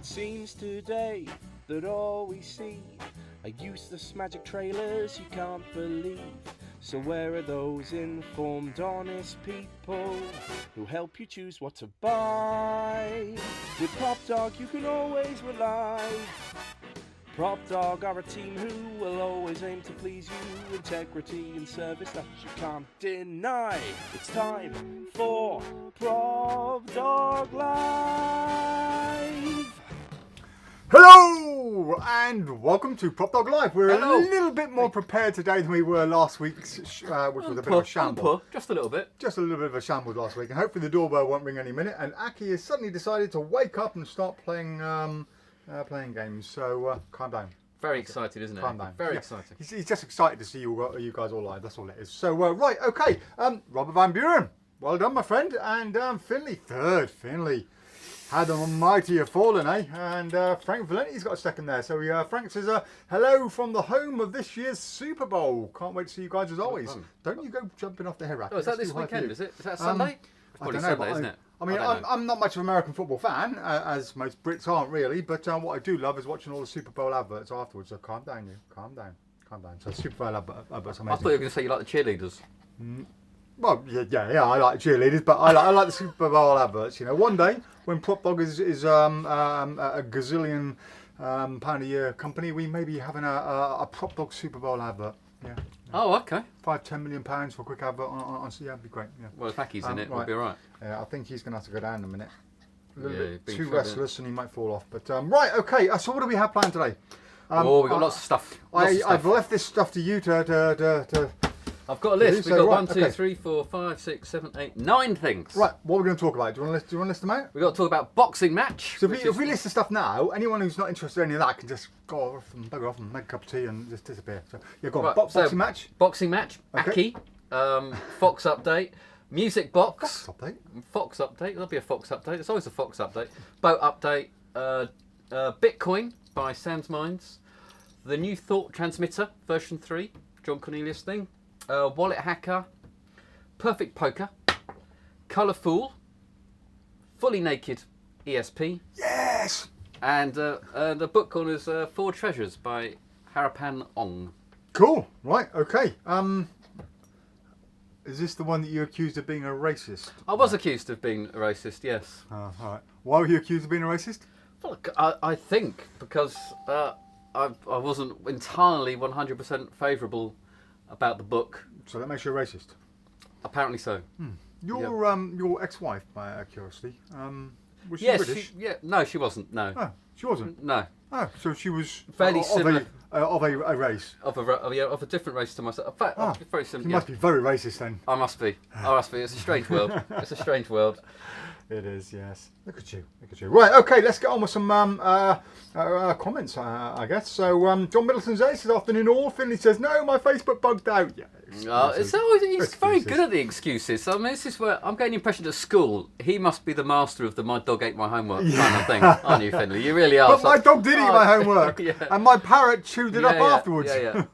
It seems today that all we see are useless magic trailers you can't believe. So where are those informed, honest people who help you choose what to buy? With PropDog you can always rely. PropDog are a team who will always aim to please you. Integrity and service that you can't deny. It's time for PropDog Live! Hello and welcome to PropDog Live. We're Hello. a little bit more prepared today than we were last week, which was a bit of a shambles. Just a little bit. Just a little bit of a shambles last week, and hopefully the doorbell won't ring any minute. And Aki has suddenly decided to wake up and start playing games. So calm down. Very excited, isn't it? Calm down. Very Yeah. excited. He's just excited to see you guys all live. That's all it is. So right, okay. Robert Van Buren, well done, my friend, and Finley third. Finley. Had the mighty have fallen, eh? And Frank Valenti's got a second there. So Frank says, hello from the home of this year's Super Bowl. Can't wait to see you guys as always. Don't you go jumping off the Harapan. Oh, is that this weekend, is it? Is that Sunday? It's probably Sunday, isn't it? I mean, I'm not much of an American football fan, as most Brits aren't really, but what I do love is watching all the Super Bowl adverts afterwards. So calm down, you. Calm down. Calm down. So Super Bowl adverts amazing. I thought you were going to say you like the cheerleaders. Well, yeah, I like cheerleaders, but I like the Super Bowl adverts. You know, one day when PropDog is a gazillion pound a year company, we may be having a PropDog Super Bowl advert. Yeah. Oh, okay. £5-10 million for a quick advert on yeah, it'd be great. Yeah. Well, if Aki's in it, right. we'll be all right. Yeah, I think he's going to have to go down in a minute. A little bit been too through restless, and he might fall off. But right, okay. So what do we have planned today? We've got lots of stuff. I've left this stuff to you to I've got a list. So, We've got right, 1, 2, okay. 3, 4, 5, 6, 7, 8, 9 things. Right, what are we going to talk about? Do you want to list them out? We've got to talk about boxing match. So if we list the stuff now, anyone who's not interested in any of that can just go off and bugger off and make a cup of tea and just disappear. So yeah, go on. Right, Boxing match. Boxing match. Okay. Aki. Fox update. Music box. Fox update. Fox update. There'll be a Fox update. There's always a Fox update. Boat update. Bitcoin by SansMinds. The new Thought Transmitter version 3. John Cornelius thing. Wallet hacker. Perfect poker. ColorFool. Fully naked ESP. Yes. And the book corner's 4 Treasures by Harapan Ong. Cool. Right. Okay. Is this the one that you accused of being a racist? I was accused of being a racist, yes. All right. Why were you accused of being a racist? Look, I think because I wasn't entirely 100% favourable about the book. So that makes you a racist. Apparently so. Your ex-wife, by curiosity, was she Yes, British? no, she wasn't. No, Oh, she wasn't. no, Oh, so she was Fairly similar. of a race. of a different race to myself. In fact, very You similar. must be very racist then. I must be. It's a strange world. It's a strange world. It is, yes. Look at you. Right, okay, let's get on with some comments, I guess. So, John Middleton says, afternoon all. Finley says, no, my Facebook bugged out. Yeah, He's very good at the excuses. I mean, this is where I'm getting the impression at school he must be the master of the "my dog ate my homework" kind of thing, aren't you, Finley? You really are. But my dog did eat my homework, Yeah. and my parrot chewed it up afterwards. Yeah.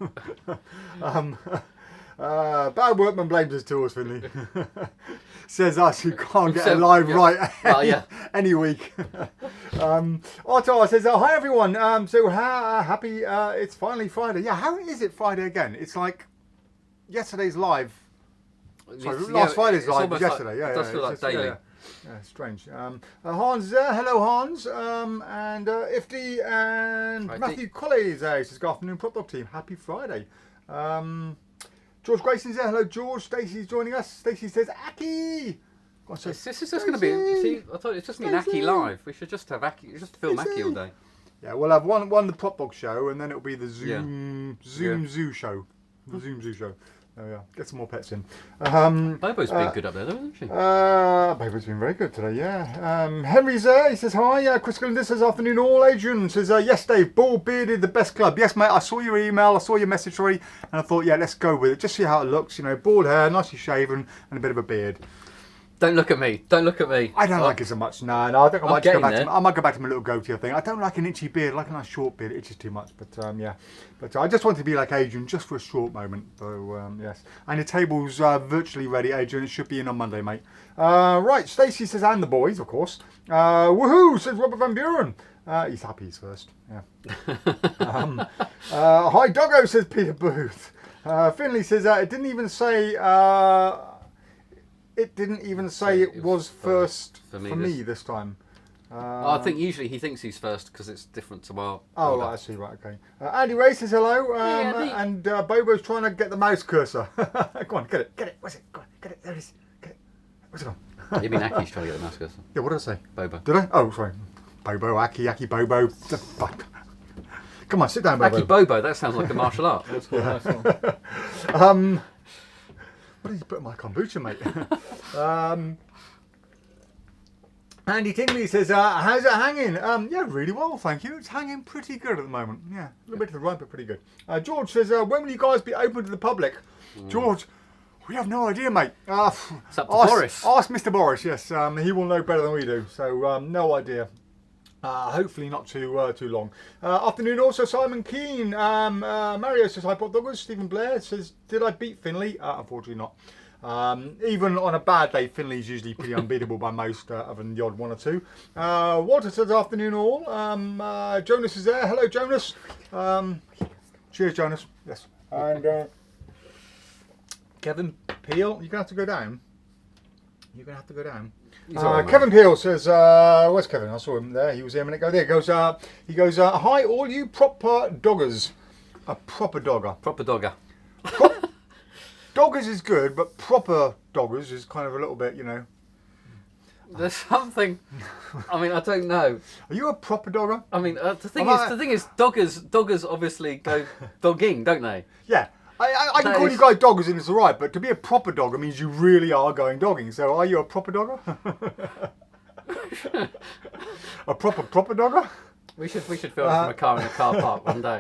Bad workman blames his tools, Finley. Says us who can't get a live right any week. Otto says, hi everyone. So happy it's finally Friday. Yeah, how is it Friday again? It's like yesterday's live. Sorry, last Friday's live was yesterday. It does feel like daily. Yeah, strange. Hans is there. Hello, Hans. And Ifty and Matthew Colley is there. He says, good afternoon, PropDog team. Happy Friday. George Grayson's there. Hello, George. Stacey's joining us. Stacey says, Aki. This is just going to be. See, I thought it's just going to be Aki live. We should just have Aki, just film Aki all day. Yeah, we'll have one the PropDog show, and then it'll be the Zoom Zoo show. The Zoom Zoo show. Oh yeah, get some more pets in. Bobo's been good up there, though, hasn't she? Bobo's been very good today, yeah. Henry's there, he says hi. Chris Glinda says afternoon all. Adrian says, yes Dave, bald bearded, the best club. Yes mate, I saw your email, I saw your message already, and I thought, yeah, let's go with it. Just see how it looks, you know, bald hair, nicely shaven, and a bit of a beard. Don't look at me. Don't look at me. I don't like it so much. No, I think I might go back there. I might go back to my little goatee thing. I don't like an itchy beard. I like a nice short beard. It itches too much. But yeah. But I just want to be like Adrian just for a short moment. So yes. And the table's virtually ready, Adrian. It should be in on Monday, mate. Right. Stacey says, and the boys, of course. Woohoo, says Robert Van Buren. He's happy he's first. Yeah. Hi Doggo, says Peter Booth. Finley says it didn't even say. It didn't even say it was first for me this time. I think usually he thinks he's first because it's different to our. Oh, right, I see. Right, okay. Andy Ray says hello, and Bobo's trying to get the mouse cursor. Go on, get it. Where's it? Go on, get it. There it is. Get it. Where's it gone? You mean Aki's trying to get the mouse cursor? Yeah, what did I say? Bobo. Did I? Oh, sorry. Bobo, Aki, Bobo. Come on, sit down, Bobo. Aki Bobo. That sounds like a martial art. That's quite a nice one. What did you put in my kombucha, mate? Andy Tingley says, how's it hanging? Yeah, really well, thank you. It's hanging pretty good at the moment. Yeah, a little bit to the right, but pretty good. George says, when will you guys be open to the public? George, we have no idea, mate. It's up to Boris. Ask Mr. Boris, yes. He will know better than we do. So, no idea. Hopefully not too long. Afternoon also, Simon Keane. Mario says, hi, PropDoggers. Stephen Blair says, did I beat Finley? Unfortunately not. Even on a bad day, Finley's usually pretty unbeatable by most, other than the odd one or two. Walter says, afternoon all. Jonas is there. Hello, Jonas. Cheers, Jonas. Yes. And Kevin Peel, you're going to have to go down. You're going to have to go down. Kevin Peel says, where's Kevin? I saw him there. He was here a minute ago. There he goes. Hi, all you proper doggers. A proper dogger. Proper dogger. Doggers is good, but proper doggers is kind of a little bit, you know. There's something. I mean, I don't know. Are you a proper dogger? I mean, the thing is, doggers obviously go dogging, don't they? Yeah. I can call you guys doggers and it's alright, but to be a proper dogger means you really are going dogging. So are you a proper dogger? A proper dogger? We should film it from a car in a car park one day.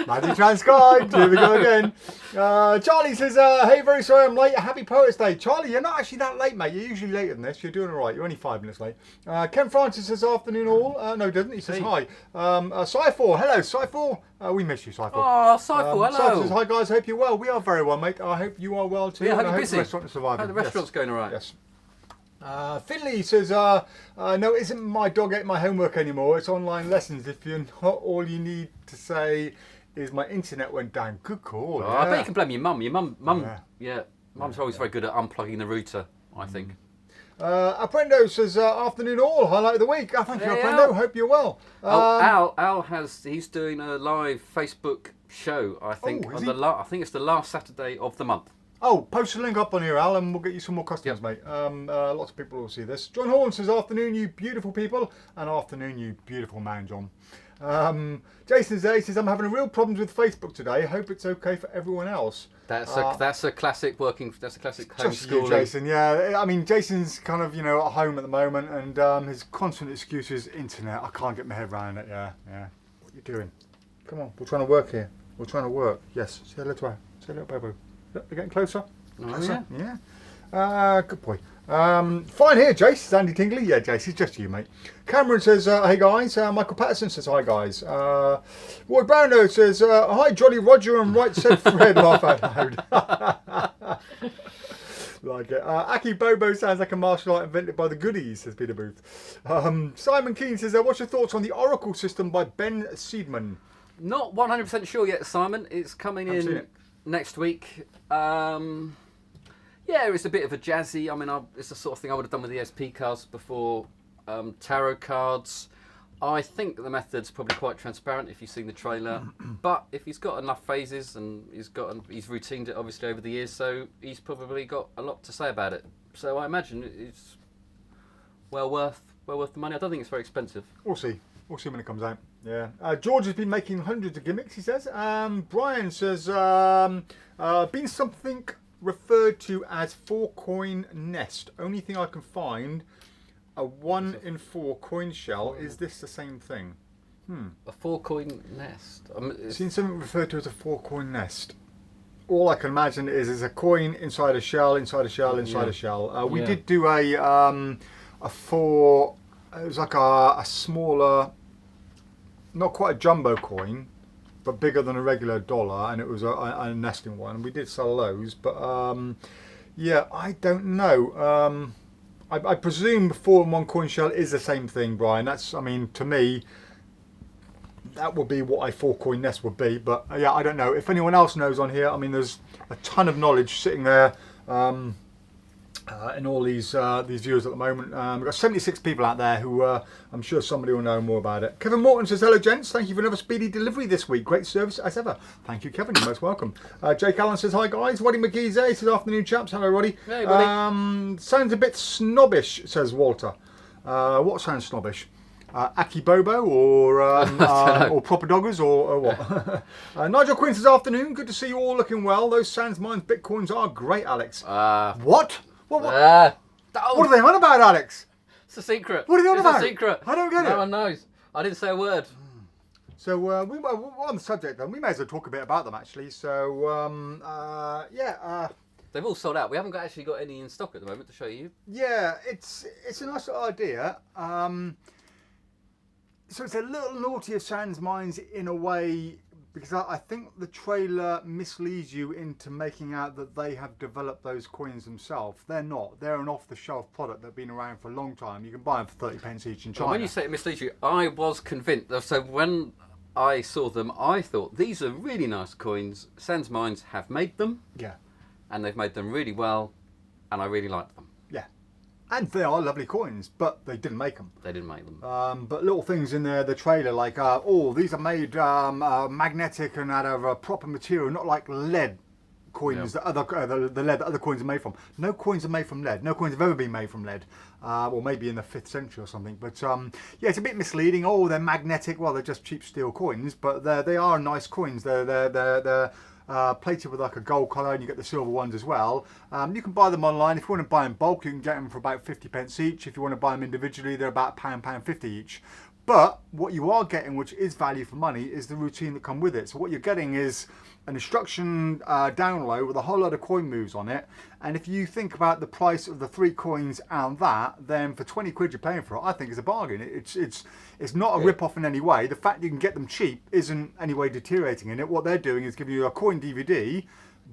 Magic transcribed. Here we go again. Charlie says, hey, very sorry I'm late. Happy Poets Day. Charlie, you're not actually that late, mate. You're usually later than this. You're doing all right. You're only 5 minutes late. Ken Francis says, afternoon all. No, he doesn't. He says, hi. Cyfor. Hello, Cyfor. We miss you, Cyfor. Oh, Cyfor, hello. Cyfor says, hi, guys. Hope you're well. We are very well, mate. I hope you are well, too. Yeah, I hope and you're busy. the restaurant is surviving. The restaurant's going all right. Yes. Finley says, no, it isn't my dog ate my homework anymore. It's online lessons. If you're not, all you need to say is my internet went down. Good call. Oh, Yeah. I bet you can blame your mum. Your mum, mum's always very good at unplugging the router, I think. Aprendo says, afternoon all, highlight of the week. Thank you, Hey, Aprendo. Al. Hope you're well. Al he's doing a live Facebook show, I think, Oh, is on he? I think it's the last Saturday of the month. Oh, post a link up on here, Al, and we'll get you some more customers, mate. Lots of people will see this. John Horn says, afternoon, you beautiful people, and afternoon, you beautiful man, John. Jason says, I'm having real problems with Facebook today. Hope it's okay for everyone else. That's a classic Just you, homeschooling. Jason. Yeah, I mean, Jason's kind of, at home at the moment, and his constant excuse is internet. I can't get my head around it. Yeah. What are you doing? Come on, we're trying to work here. We're trying to work. Yes. Say hello to her. Say hello, Bobo. They're getting closer. Closer. Yeah. Good boy. Fine here, Jace. It's Andy Tingley. Yeah, Jace, it's just you, mate. Cameron says, hey guys. Michael Patterson says, hi guys. Roy Brownlow says, hi Jolly Roger and right said Fred. Laugh out loud. Like it. Aki Bobo sounds like a martial art invented by the goodies, says Peter Booth. Simon Keane says, what's your thoughts on the Oracle system by Ben Seidman? Not 100% sure yet, Simon. It's coming in next week. Yeah, it's a bit of a jazzy. I mean, it's the sort of thing I would have done with the SP cards before tarot cards. I think the method's probably quite transparent if you've seen the trailer. But if he's got enough phases and he's routined it obviously over the years, so he's probably got a lot to say about it. So I imagine it's well worth the money. I don't think it's very expensive. We'll see. We'll see when it comes out. Yeah. George has been making hundreds of gimmicks, he says. Brian says, been something referred to as 4-coin nest. Only thing I can find, a 1 in 4 coin shell. Is this the same thing? A 4-coin nest. Seen something referred to as a 4-coin nest. All I can imagine is a coin inside a shell, inside a shell, inside a shell. We did do a 4. It was like a smaller, not quite a jumbo coin, but bigger than a regular dollar, and it was a nesting one. We did sell those, but yeah, I don't know. I presume 4-in-1 coin shell is the same thing, Brian. That's, I mean, to me, that would be what a 4-coin nest would be. But yeah, I don't know. If anyone else knows on here, I mean, there's a ton of knowledge sitting there in all these viewers at the moment. We've got 76 people out there who I'm sure somebody will know more about it. Kevin Morton says, hello gents, thank you for another speedy delivery this week. Great service as ever. Thank you, Kevin, you're most welcome. Jake Allen says, hi guys. Roddy McGee's there. He says, afternoon chaps. Hello Roddy. Hey buddy. Sounds a bit snobbish, says Walter. What sounds snobbish? Aki Bobo or PropDoggers or what? Nigel Quinn says, afternoon. Good to see you all looking well. Those SansMinds Bitcoins are great, Alex. What? What are they on about, Alex? It's a secret. What are they on about? It's a secret. I don't get it. No one knows. I didn't say a word. So we're on the subject then. We may as well talk a bit about them actually. So They've all sold out. We haven't actually got any in stock at the moment to show you. yeah, it's a nice little idea. So it's a little naughty of SansMinds in a way, because I think the trailer misleads you into making out that they have developed those coins themselves. They're not. They're an off-the-shelf product that's been around for a long time. You can buy them for 30 pence each in China. Well, when you say it misleads you, I was convinced. So when I saw them, I thought, these are really nice coins. SansMinds have made them. Yeah. And they've made them really well. And I really like them. Yeah. And they are lovely coins, but they didn't make them. They didn't make them. But little things in the trailer like, these are made magnetic and out of a proper material, not like lead coins that the lead that other coins are made from. No coins are made from lead. No coins have ever been made from lead. Or maybe in the 5th century or something. But yeah, it's a bit misleading. Oh, they're magnetic. Well, they're just cheap steel coins, but they are nice coins. They're plated with like a gold colour, and you get the silver ones as well. You can buy them online. If you want to buy in bulk, you can get them for about 50 pence each. If you want to buy them individually, they're about £1.50 each. But what you are getting, which is value for money, is the routine that come with it. So what you're getting is an instruction download with a whole lot of coin moves on it. And if you think about the price of the 3 coins and that, then for 20 quid you're paying for it, I think it's a bargain. It's not a rip-off in any way. The fact you can get them cheap isn't any way deteriorating in it. What they're doing is giving you a coin DVD,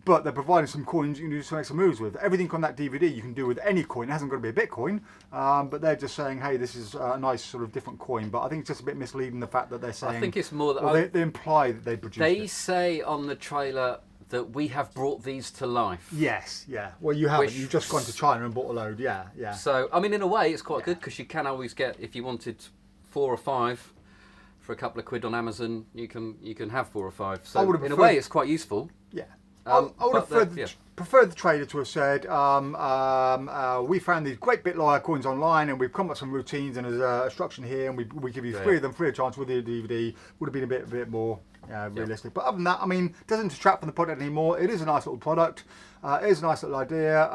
but they're providing some coins you can do some extra moves with. Everything on that DVD you can do with any coin. It hasn't got to be a Bitcoin, but they're just saying, hey, this is a nice sort of different coin. But I think it's just a bit misleading, the fact that they're saying... I think it's more that... they imply that they produced it. They say on the trailer that we have brought these to life. Yes, yeah. Well, you haven't. You've just gone to China and bought a load. Yeah, yeah. So, I mean, in a way, it's quite good, because you can always get, if you wanted 4 or 5 for a couple of quid on Amazon, you can have 4 or 5. So, in a way, it's quite useful. Yeah. I would have preferred the trader to have said, we found these great BitLawyer coins online, and we've come up with some routines, and there's a instruction here, and we give you 3 of them free of charge with the DVD. Would have been a bit more realistic. But other than that, I mean, it doesn't detract from the product anymore. It is a nice little product. It is a nice little idea.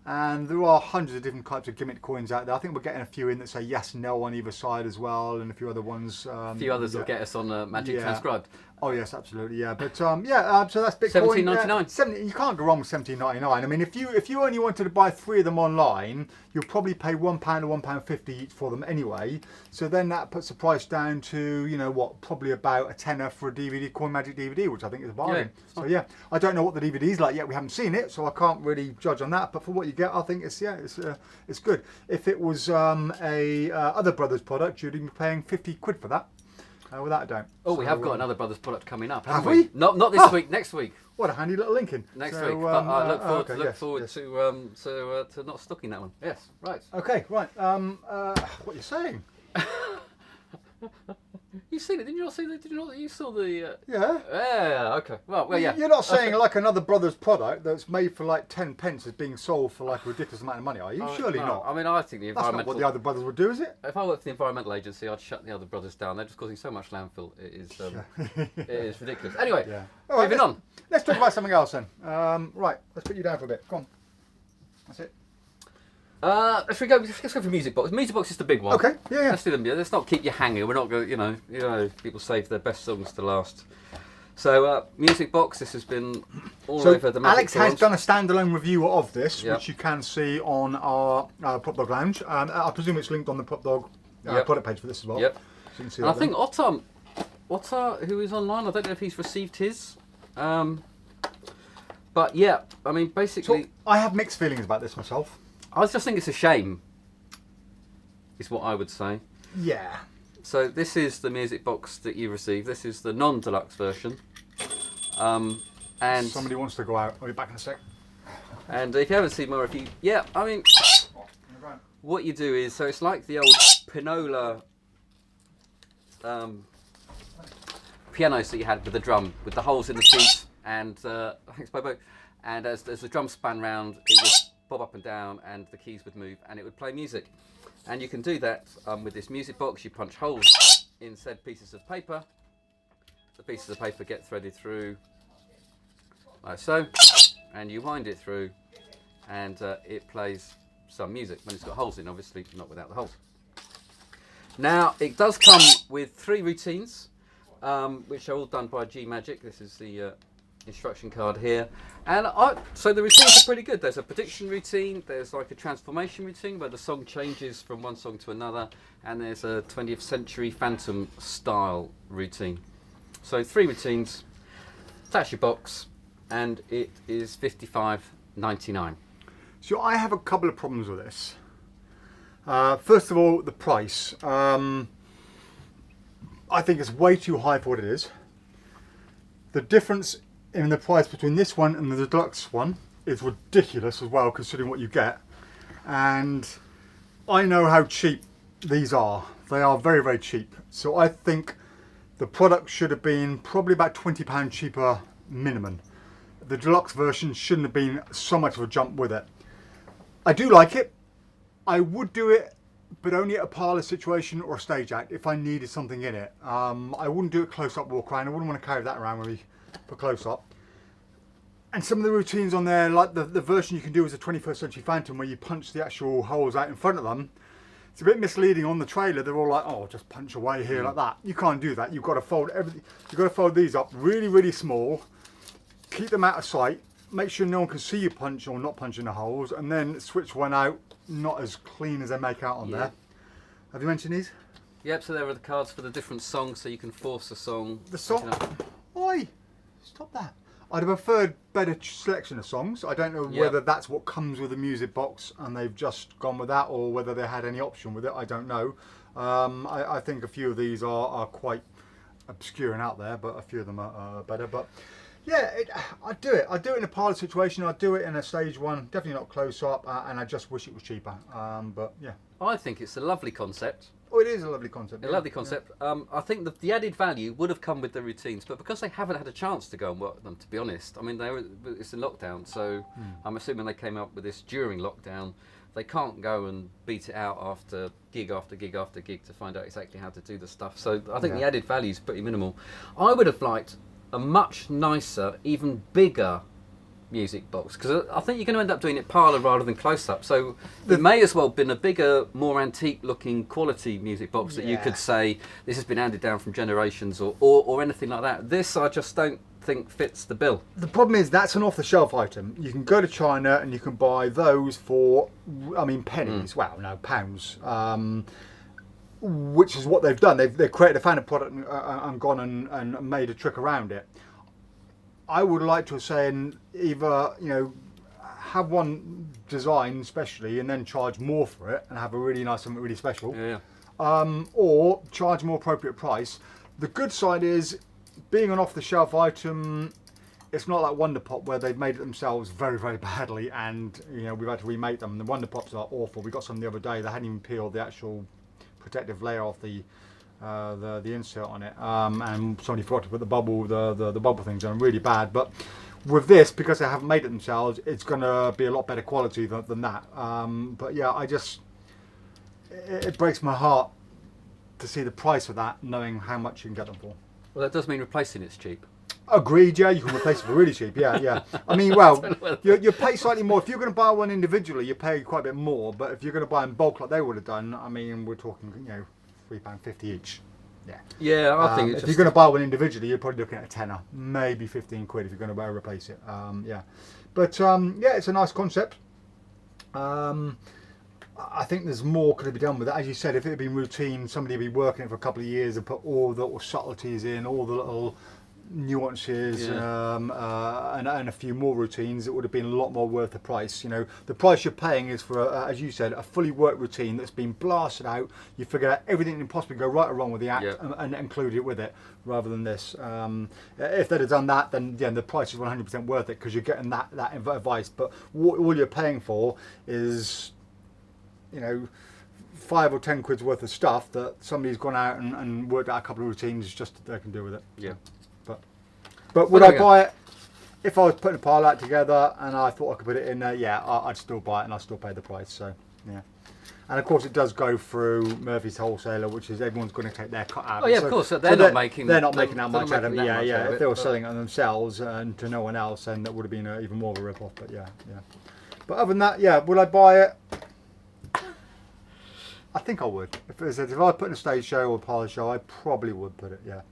And there are hundreds of different types of gimmick coins out there. I think we're getting a few in that say yes, no on either side as well, and a few other ones. A few others will get us on Magic Transcribed. Oh yes, absolutely, yeah. But so that's Bitcoin. $17.99. You can't go wrong with $17.99. I mean, if you only wanted to buy 3 of them online, you'll probably pay £1 or £1.50 each for them anyway. So then that puts the price down to probably about a tenner for a DVD, Coin Magic DVD, which I think is a bargain. Yeah, so yeah, I don't know what the DVD is like yet. We haven't seen it, so I can't really judge on that. But for what you get, I think it's good. If it was a Other Brothers product, you'd be paying 50 quid for that. Without a doubt. Oh, we have got another Brothers product coming up. Have we? Not this week. Next week. What a handy little link in. Next week. But I look forward to not stocking that one. Yes. Right. Okay. Right. What are you saying? You've seen it, didn't you? Not see the? Did you not? You saw the? Yeah. Yeah. Okay. Well, yeah. You're not saying like another Brothers product that's made for like 10 pence is being sold for like a ridiculous amount of money, are you? Surely no. not. I mean, I think the environmental. That's not what the Other Brothers would do, is it? If I worked for the environmental agency, I'd shut the Other Brothers down. They're just causing so much landfill. It is ridiculous. Anyway, all right, moving on. Let's talk about something else then. Right. Let's put you down for a bit. Come on. That's it. Let's go for Music Box. Music Box is the big one. Okay, yeah. Let's do them. Let's not keep you hanging. We're not going. You know, people save their best songs to last. So, Music Box. This has been all over the Magic Alex forums. has done a standalone review of this, which you can see on our PropDog Lounge. I presume it's linked on the PropDog product page for this as well. Yep. So you can see and I think Otter, who is online, I don't know if he's received his. But yeah, I mean, basically, so I have mixed feelings about this myself. I just think it's a shame, is what I would say. Yeah. So this is the music box that you received. This is the non-deluxe version. And Somebody wants to go out. I'll be back in a sec. And if you haven't seen more, I mean, what you do is, so it's like the old Pinola pianos that you had with the drum, with the holes in the feet, and thanks, Bobo. And as the drum span round, it would bob up and down, and the keys would move, and it would play music. And you can do that with this music box. You punch holes in said pieces of paper. The pieces of paper get threaded through, like so, and you wind it through, and it plays some music when it's got holes in, obviously not without the holes. Now it does come with 3 routines, which are all done by G Magic. This is the instruction card here, and so the routines are pretty good. There's a prediction routine, there's like a transformation routine where the song changes from one song to another, and there's a 20th century phantom style routine. So 3 routines, that's your box, and it is $55.99. So I have a couple of problems with this. First of all, the price. I think it's way too high for what it is. The difference in the price between this one and the deluxe one is ridiculous as well, considering what you get. And I know how cheap these are. They are very, very cheap. So I think the product should have been probably about £20 cheaper minimum. The deluxe version shouldn't have been so much of a jump with it. I do like it. I would do it, but only at a parlour situation or a stage act if I needed something in it. I wouldn't do it close-up walk around. I wouldn't want to carry that around with me for close-up. And some of the routines on there, like the version you can do is a 21st Century Phantom, where you punch the actual holes out in front of them. It's a bit misleading on the trailer. They're all like, oh, just punch away here like that. You can't do that. You've got to fold everything. You've got to fold these up really, really small. Keep them out of sight. Make sure no one can see you punch or not punch in the holes, and then switch one out, not as clean as they make out on there. Have you mentioned these? Yep, so there are the cards for the different songs, so you can force a song. The song. Oi! Stop that. I'd have preferred better selection of songs. I don't know whether that's what comes with the music box and they've just gone with that, or whether they had any option with it. I don't know. I think a few of these are quite obscure and out there, but a few of them are better. But yeah, I'd do it. I'd do it in a parlour situation. I'd do it in a stage one. Definitely not close up, and I just wish it was cheaper. But yeah. I think it's a lovely concept. Oh, it is a lovely concept. A lovely concept. Yeah. I think the added value would have come with the routines, but because they haven't had a chance to go and work them, to be honest, I mean, it's in lockdown, so I'm assuming they came up with this during lockdown. They can't go and beat it out after gig after gig after gig to find out exactly how to do the stuff. So I think the added value is pretty minimal. I would have liked a much nicer, even bigger music box, because I think you're going to end up doing it parlour rather than close up, so it may as well have been a bigger, more antique looking quality music box that you could say this has been handed down from generations or anything like that. This I just don't think fits the bill. The problem is that's an off the shelf item. You can go to China and you can buy those for, I mean, pennies, well no, pounds, which is what they've done. They've created a found product and gone and made a trick around it. I would like to say, either, you know, have one design especially and then charge more for it and have a really nice, something really special, or charge more appropriate price. The good side is, being an off-the-shelf item, it's not like Wonder Pop where they've made it themselves very, very badly, and you know we've had to remake them. The Wonder Pops are awful. We got some the other day. They hadn't even peeled the actual protective layer off the insert on it, and somebody forgot to put the bubble things on, really bad. But with this, because they haven't made it themselves, it's going to be a lot better quality than that. But yeah, it breaks my heart to see the price of that, knowing how much you can get them for. Well, that does mean replacing it's cheap. Agreed, yeah, you can replace it for really cheap, yeah. I mean, well, you pay slightly more. If you're going to buy one individually, you pay quite a bit more, but if you're going to buy in bulk like they would have done, I mean, we're talking, you know, £3.50 each. Yeah, I think it's if you're going to buy one individually, you're probably looking at a tenner, maybe 15 quid if you're going to replace it. But yeah, it's a nice concept. I think there's more could be done with it. As you said, if it had been routine, somebody would be working it for a couple of years and put all the little subtleties in, all the little nuances and a few more routines, it would have been a lot more worth the price. You know, the price you're paying is for, as you said, a fully worked routine that's been blasted out. You figure out everything that can possibly go right or wrong with the act and include it with it, rather than this. If they'd have done that, then the price is 100% worth it, because you're getting that advice. But all you're paying for is, you know, 5 or 10 quid's worth of stuff that somebody's gone out and worked out a couple of routines just that they can do with it. Yeah. But would I buy it if I was putting a pile out together and I thought I could put it in there? Yeah, I'd still buy it and I'd still pay the price. So yeah. And of course, it does go through Murphy's Wholesaler, which is everyone's going to take their cut out. Oh yeah, so, of course. They're not making that much out of it. Yeah. If they were but selling it themselves and to no one else, then that would have been even more of a rip-off. But yeah. But other than that, yeah, would I buy it? I think I would. If I put in a stage show or a parlour show, I probably would put it. Yeah.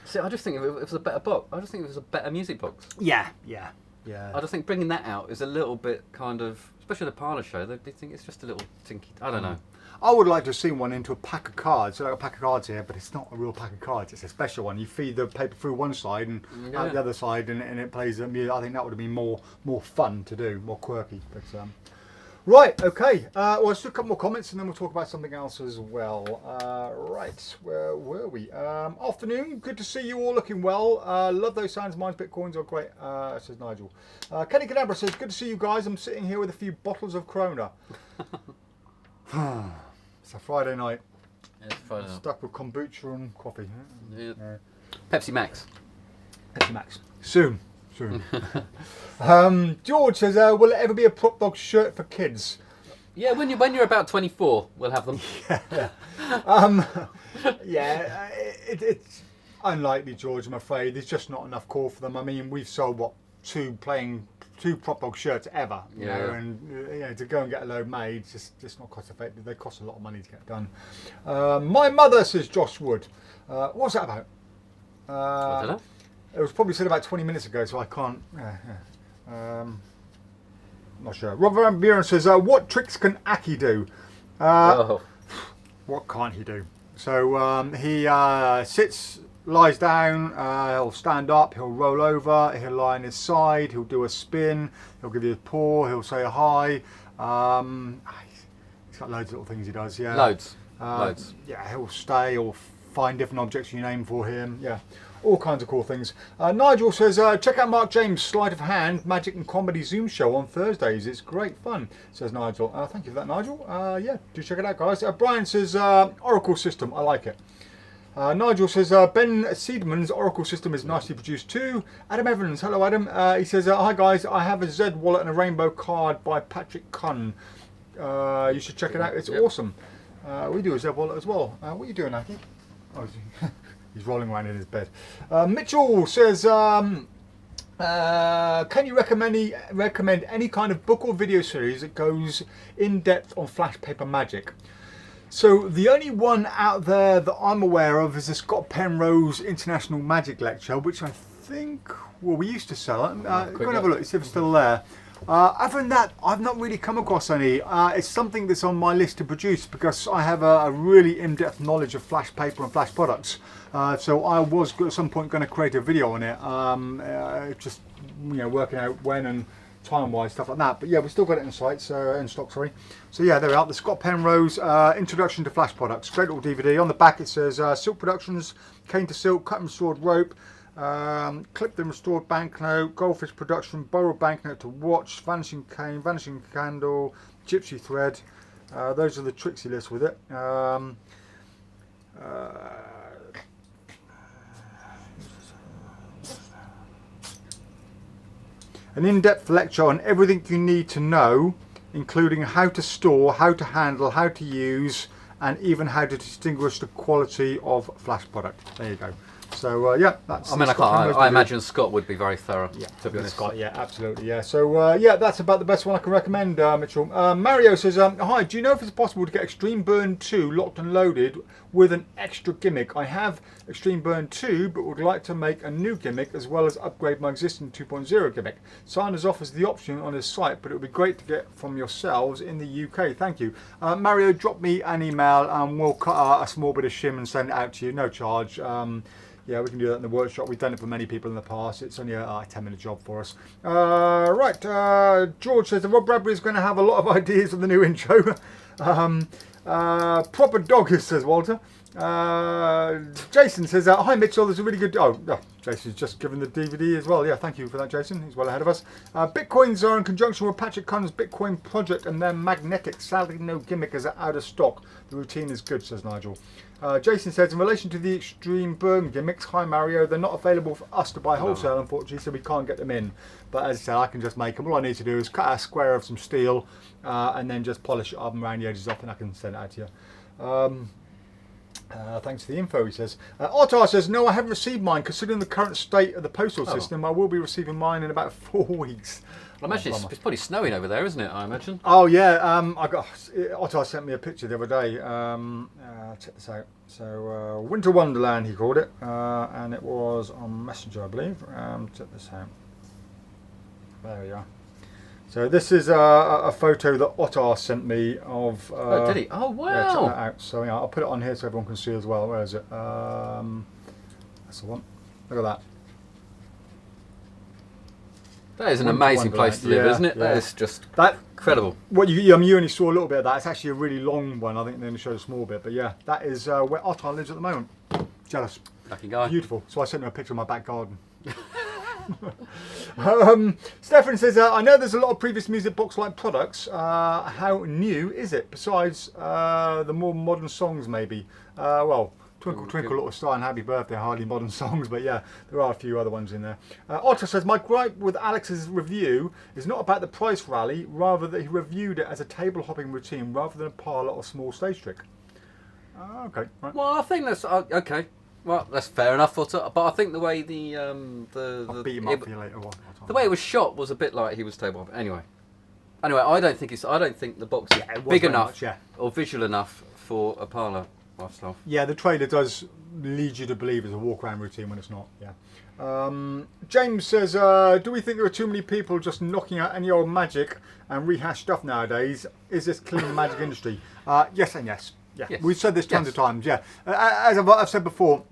See, I just think if it was a better box, I just think if it was a better music box. Yeah. I just think bringing that out is a little bit kind of, especially the parlour show, they think it's just a little tinky. I don't know. I would like to have seen one into a pack of cards. So like a pack of cards here, but it's not a real pack of cards. It's a special one. You feed the paper through one side and out the other side, and it plays the music. I think that would have been more fun to do, more quirky. But right, okay. Well, let's do a couple more comments and then we'll talk about something else as well. Right, where were we? Afternoon, good to see you all looking well. Love those SansMinds Bitcoins are great, says Nigel. Kenny Cadabra says, good to see you guys. I'm sitting here with a few bottles of Corona. It's a Friday night. It's Friday night. Stuck with kombucha and coffee. Yeah. Pepsi Max. Pepsi Max. Soon. George says, will it ever be a PropDog shirt for kids? Yeah, when you're about 24, we'll have them. It's unlikely, George, I'm afraid. There's just not enough call for them. I mean, we've sold, two PropDog shirts ever, you know, and to go and get a load made, it's just not cost effective. They cost a lot of money to get done. My mother, says Josh Wood. What's that about? I don't know. It was probably said about 20 minutes ago, so I can't. Not sure. Robert Van Buren says, what tricks can Aki do? What can't he do? So he sits, lies down, he'll stand up, he'll roll over, he'll lie on his side, he'll do a spin, he'll give you a paw, he'll say a hi. He's got loads of little things he does, yeah. Loads. Yeah, he'll stay or find different objects you name for him, yeah. All kinds of cool things. Nigel says, check out Mark James' Sleight of Hand Magic and Comedy Zoom show on Thursdays. It's great fun, says Nigel. Thank you for that, Nigel. Yeah, do check it out, guys. Brian says, Oracle system. I like it. Nigel says, Ben Seedman's Oracle system is nicely produced too. Adam Evans, hello Adam. He says, hi guys, I have a Z wallet and a rainbow card by Patrick Cunn. You should check it out. It's awesome. We do a Z wallet as well. What are you doing, Aki? Oh, he's rolling around in his bed. Mitchell says, can you recommend any kind of book or video series that goes in depth on flash paper magic? So the only one out there that I'm aware of is the Scott Penrose International Magic Lecture, which I think, well, we used to sell it. Go and have a look, see if it's still there. Other than that, I've not really come across any. It's something that's on my list to produce because I have a really in-depth knowledge of flash paper and flash products. So I was at some point going to create a video on it, just working out when and time-wise, stuff like that. But yeah, we still got it in stock. Sorry. So yeah, there we are. The Scott Penrose Introduction to Flash Products. Great little DVD. On the back it says Silk Productions, Cane to Silk, Cut and Restored Rope, Clipped and Restored Banknote, Goldfish Production, Borrowed Banknote to Watch, Vanishing Cane, Vanishing Candle, Gypsy Thread. Those are the tricks he lists with it. An in-depth lecture on everything you need to know, including how to store, how to handle, how to use, and even how to distinguish the quality of flash product. There you go. So yeah, that's. I imagine Scott would be very thorough. Yeah, to be honest. Scott, yeah, absolutely, yeah. So yeah, that's about the best one I can recommend, Mitchell. Mario says, hi, do you know if it's possible to get Extreme Burn 2 locked and loaded with an extra gimmick? I have Extreme Burn 2, but would like to make a new gimmick as well as upgrade my existing 2.0 gimmick. Sanders offers the option on his site, but it would be great to get from yourselves in the UK. Thank you. Mario, drop me an email and we'll cut a small bit of shim and send it out to you, no charge. Yeah, we can do that in the workshop. We've done it for many people in the past. It's only a 10-minute job for us. Right, George says that Rob Bradbury is going to have a lot of ideas for the new intro. Proper dog, says Walter. Jason says, hi Mitchell, there's a really good... Jason's just given the DVD as well. Yeah, thank you for that, Jason. He's well ahead of us. Bitcoins are in conjunction with Patrick Cunn's Bitcoin project and they're magnetic. Sadly, no gimmick is out of stock. The routine is good, says Nigel. Jason says, in relation to the Extreme Burn gimmicks, hi Mario, they're not available for us to buy wholesale, unfortunately, so we can't get them in. But as I said, I can just make them. All I need to do is cut a square of some steel and then just polish it up and round the edges off and I can send it out to you. Thanks for the info, he says. Ottar says, no, I haven't received mine. Considering the current state of the postal system, I will be receiving mine in about 4 weeks. Well, I imagine it's probably snowing over there, isn't it, I imagine? Oh, yeah. Ottar sent me a picture the other day. Check this out. So, Winter Wonderland, he called it. And it was on Messenger, I believe. Check this out. There we are. So this is a photo that Ottar sent me of... oh, did he? Oh, wow. Yeah, check that out. So yeah, I'll put it on here so everyone can see as well. Where is it? That's the one. Look at that. That is an amazing place to live, isn't it? Yeah. That is just incredible. What you only saw a little bit of that. It's actually a really long one. I think they only showed a small bit. But yeah, that is where Ottar lives at the moment. Jealous. Lucky guy. Beautiful. So I sent him a picture of my back garden. Stefan says, I know there's a lot of previous music box-like products. How new is it? Besides the more modern songs, maybe. Well, Twinkle Twinkle Little Star and Happy Birthday are hardly modern songs, but yeah, there are a few other ones in there. Otter says, my gripe with Alex's review is not about the price rally, rather that he reviewed it as a table hopping routine rather than a parlour or small stage trick. Okay, right. Well, I think that's okay. Well, that's fair enough, Otter. But I think the way I'll beat him up for you later on. The way it was shot was a bit like he was table hopping. Anyway, I don't think the box is big enough or visual enough for a parlour lifestyle. Yeah, the trailer does lead you to believe it's a walk around routine when it's not. Yeah. James says, do we think there are too many people just knocking out any old magic and rehash stuff nowadays? Is this killing the magic industry? Yes and yes. Yeah, yes. We've said this tons of times. Yeah, as I've said before,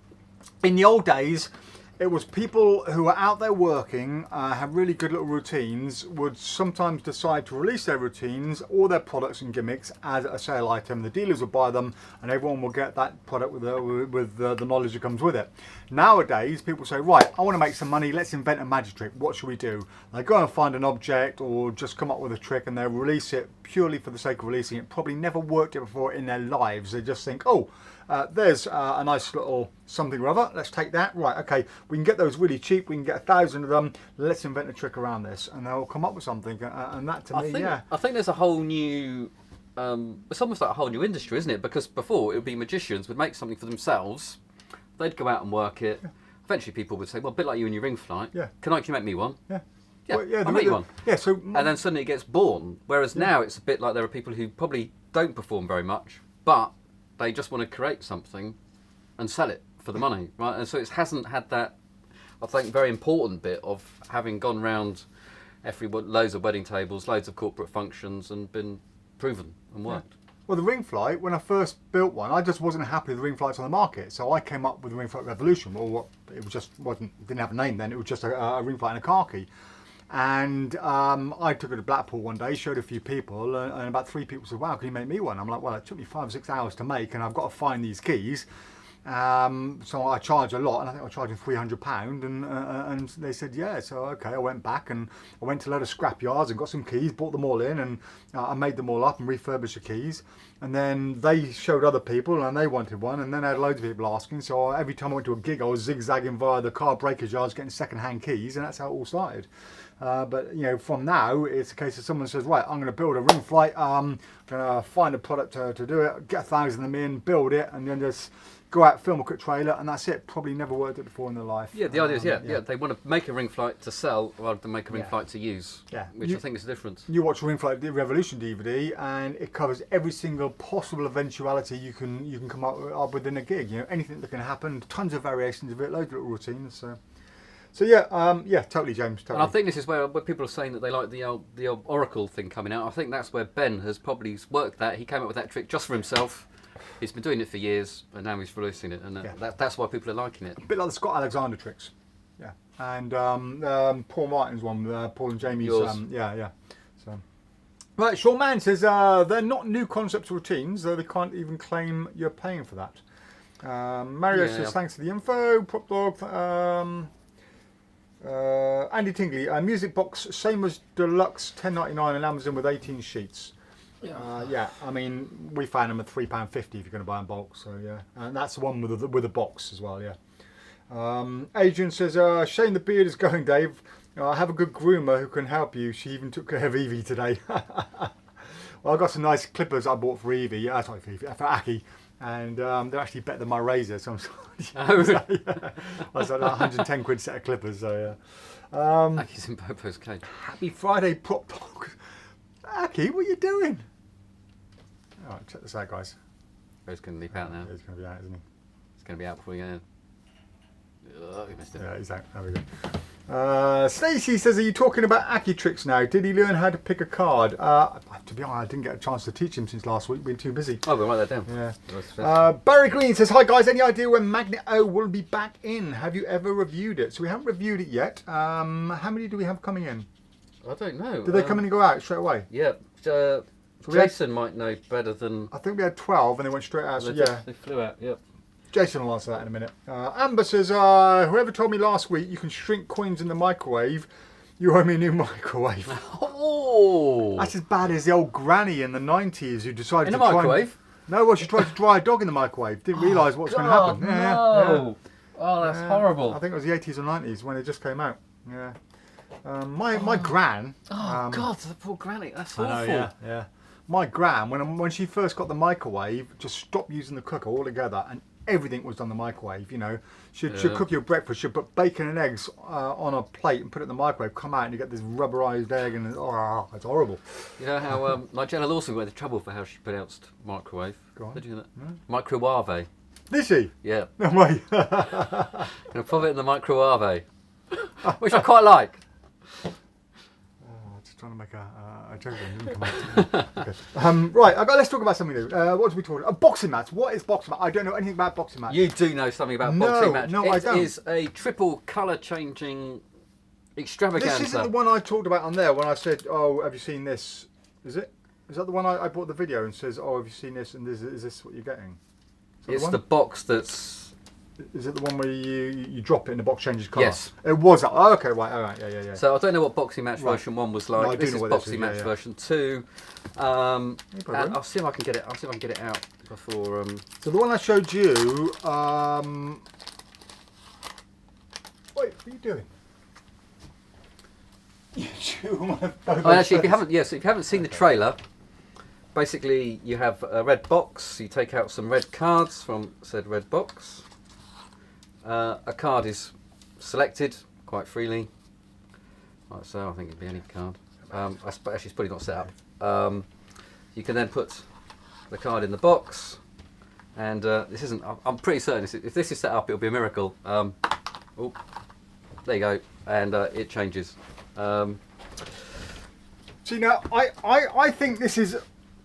in the old days, it was people who were out there working, have really good little routines, would sometimes decide to release their routines or their products and gimmicks as a sale item. The dealers would buy them and everyone will get that product with the knowledge that comes with it. Nowadays, people say, right, I want to make some money, let's invent a magic trick. What should we do? They go and find an object or just come up with a trick and they'll release it purely for the sake of releasing it. Probably never worked it before in their lives. They just think, oh, there's a nice little something or other. Let's take that. Right, okay, we can get those really cheap. We can get 1,000 of them. Let's invent a trick around this, and they'll come up with something. And that, to me, I think there's a whole new. It's almost like a whole new industry, isn't it? Because before it would be magicians would make something for themselves. They'd go out and work it. Yeah. Eventually, people would say, "Well, a bit like you and your ring flight. Yeah. Can you make me one?" Yeah. Yeah, well, I'll make you one. Yeah. So. And then suddenly it gets born. Whereas now it's a bit like there are people who probably don't perform very much, but they just want to create something and sell it for the money, right? And so it hasn't had that, I think, very important bit of having gone round loads of wedding tables, loads of corporate functions and been proven and worked. Yeah. Well, the ring flight, when I first built one, I just wasn't happy with the ring flights on the market. So I came up with the ring flight revolution. Well, it didn't have a name then. It was just a ring flight in a car key. And I took it to Blackpool one day, showed a few people, and about 3 people said, wow, can you make me one? I'm like, well, it took me 5 or 6 hours to make, and I've got to find these keys. So I charge a lot, and I think I was charging £300, and they said, yeah. So, okay, I went back, and I went to a load of scrap yards and got some keys, bought them all in, and I made them all up and refurbished the keys. And then they showed other people, and they wanted one, and then I had loads of people asking. So every time I went to a gig, I was zigzagging via the car breakers yards, getting second-hand keys, and that's how it all started. But you know, from now it's a case of someone says, right, I'm going to build a ring flight. I'm going to find a product to do it, get 1,000 of them in, build it, and then just go out, film a quick trailer, and that's it. Probably never worked it before in their life. Yeah, the idea is, they want to make a ring flight to sell rather than make a ring flight to use. Yeah, which I think is the difference. You watch a Ring Flight Revolution DVD, and it covers every single possible eventuality you can come up with in a gig. You know, anything that can happen, tons of variations of it, loads of little routines. So yeah, totally, James. Totally. And I think this is where people are saying that they like the old Oracle thing coming out. I think that's where Ben has probably worked that. He came up with that trick just for himself, He's been doing it for years, and now he's releasing it, and that's why people are liking it. A bit like the Scott Alexander tricks. Yeah. And Paul Martin's one, Paul and Jamie's. Yeah. So. Right, Sean Mann says they're not new concepts or routines, though they can't even claim you're paying for that. Mario says thanks for the info. PropDog. Andy Tingley, music box, same as deluxe, $10.99 on Amazon with 18 sheets. Yeah, I mean, we found them at £3.50 if you're going to buy in bulk. So yeah, and that's the one with a box as well. Yeah. Adrian says, shame the beard is going, Dave. I have a good groomer who can help you. She even took care of Evie today. Well, I got some nice clippers I bought for Evie. Sorry, for Evie, for Aki. And they're actually better than my razor, so I'm sorry. Oh, really? Yeah. I was like 110 quid set of clippers, so yeah. Aki's in Popo's cage. Happy Friday, PropDog. Aki, what are you doing? Alright, check this out, guys. He's going to leap out now. He's going to be out, isn't he? He's going to be out before we get in. Oh, he missed it. Yeah, he's out. There we go. Stacey says, are you talking about Aki tricks now? Did he learn how to pick a card? To be honest, I didn't get a chance to teach him since last week. Been too busy. Oh, we'll write that down. Yeah. Barry Green says, hi guys, any idea when Magnet O will be back in? Have you ever reviewed it? So we haven't reviewed it yet. How many do we have coming in? I don't know. Did they come in and go out straight away? Yeah. Jason might know better than... I think we had 12 and they went straight out. So yeah. They flew out, yep. Jason will answer that in a minute. Amber says, whoever told me last week you can shrink coins in the microwave, you owe me a new microwave. Oh! That's as bad as the old granny in the 90s who decided in to a microwave? No, well, she tried to dry a dog in the microwave. Didn't realise what was going to happen. No. Yeah. Oh, that's horrible. I think it was the 80s or 90s when it just came out. Yeah. My gran... Oh, God, the poor granny. That's awful. I know, yeah. My gran, when she first got the microwave, just stopped using the cooker altogether, and everything was done in the microwave. You know, she'd cook your breakfast, she'd put bacon and eggs on a plate and put it in the microwave, come out and you get this rubberized egg, and it's horrible. You know how Nigella Lawson went into trouble for how she pronounced microwave? Go on. Did you know that? No. Microwave. Did she? Yeah. No way. Gonna pop it in the microwave, which I quite like. Just trying to make a joke that didn't come out. Okay. Right, let's talk about something new. What did we talk about? Boxing mats. What is boxing mat? I don't know anything about boxing mats. You do know something about boxing match. No, I don't. It is a triple colour changing extravaganza. This isn't the one I talked about on there when I said, oh, have you seen this? Is it? Is that the one I bought the video and says, oh, have you seen this? And is this what you're getting? It's the box that's... Is it the one where you drop it and the box changes colour? Yes. It was that. Oh, okay, right, all right, yeah. So I don't know what Boxing Match version 1 was like. No, I do this know is what Boxing this is, Match version 2. And I'll see if I can get it. I'll see if I can get it out before. So the one I showed you. Wait, what are you doing? Actually, if you haven't seen the trailer, basically you have a red box. You take out some red cards from said red box. A card is selected quite freely, like so. I think it'd be any card. Actually, it's probably not set up. You can then put the card in the box, and this isn't. I'm pretty certain if this is set up, it'll be a miracle. Oh, there you go, and it changes. See now, I think this is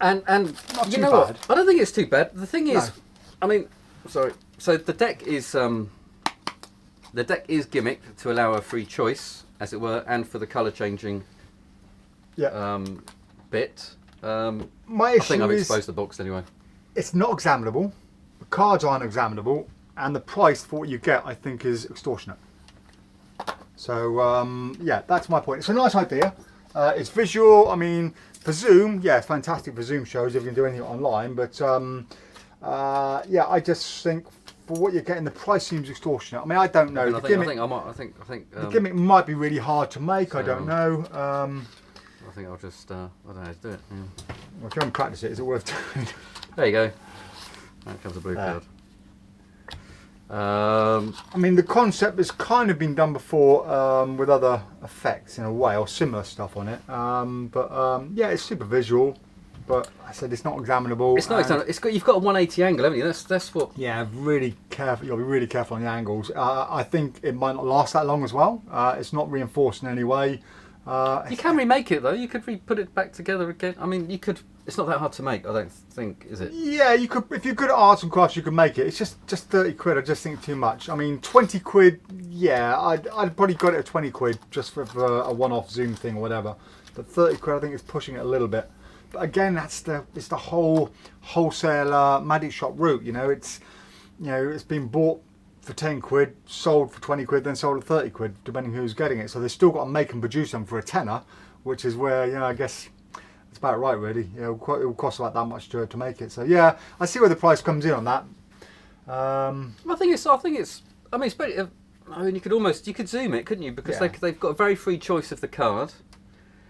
and not you too know bad. what? I don't think it's too bad. The thing is, No. I mean, sorry. So the deck is gimmicked to allow a free choice, as it were, and for the colour changing bit. My I issue think I've is exposed the box anyway. it's not examinable. The cards aren't examinable, and the price for what you get, I think, is extortionate. So yeah, that's my point. It's a nice idea. It's visual. I mean, for Zoom, yeah, it's fantastic for Zoom shows if you can do anything online. But yeah, I just think for what you're getting, the price seems extortionate. I mean, I don't know. I think the gimmick might be really hard to make. I don't know. I think I'll just I don't know how to do it. Yeah. Well, if you haven't practiced it, is it worth doing? There you go. That comes a blue card. I mean, the concept has kind of been done before with other effects in a way, or similar stuff on it. But yeah, it's super visual. But I said it's not examinable. It's not examinable. You've got a 180 angle, haven't you? That's what. Yeah, really careful. You'll be really careful on the angles. I think it might not last that long as well. It's not reinforced in any way. You can remake it though. You could put it back together again. I mean, you could. It's not that hard to make. I don't think, is it? Yeah, you could. If you're good at arts and crafts, you could make it. It's just 30 quid. I just think too much. I mean, 20 quid. Yeah, I'd probably got it at 20 quid just for a one-off Zoom thing or whatever. But 30 quid, I think it's pushing it a little bit. But again, it's the whole wholesale Magic Shop route. You know, it's been bought for 10 quid, sold for 20 quid, then sold at 30 quid, depending who's getting it. So they've still got to make and produce them for a tenner, which is where, I guess it's about right, really. It will cost about that much to make it. So yeah, I see where the price comes in on that. I mean, you could zoom it, couldn't you? Because they've got a very free choice of the card.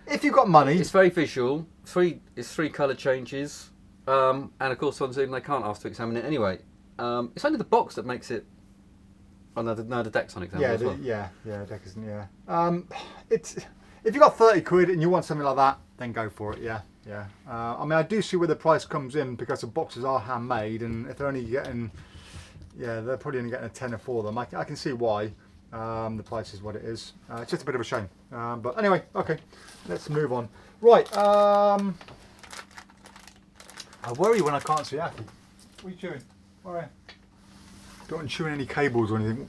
If you've got money, it's very visual. It's 3 colour changes, and of course on Zoom they can't ask to examine it anyway. It's only the box that makes it. Oh no, the deck's on example as well. Yeah, deck isn't. Yeah, it's if you got 30 quid and you want something like that, then go for it. Yeah. I mean, I do see where the price comes in because the boxes are handmade, and if they're only getting, they're probably only getting a tenner for them. I can see why. The price is what it is. It's just a bit of a shame. But anyway, okay, let's move on. Right. I worry when I can't see Aki. What are you chewing? All right. Don't want chewing any cables or anything.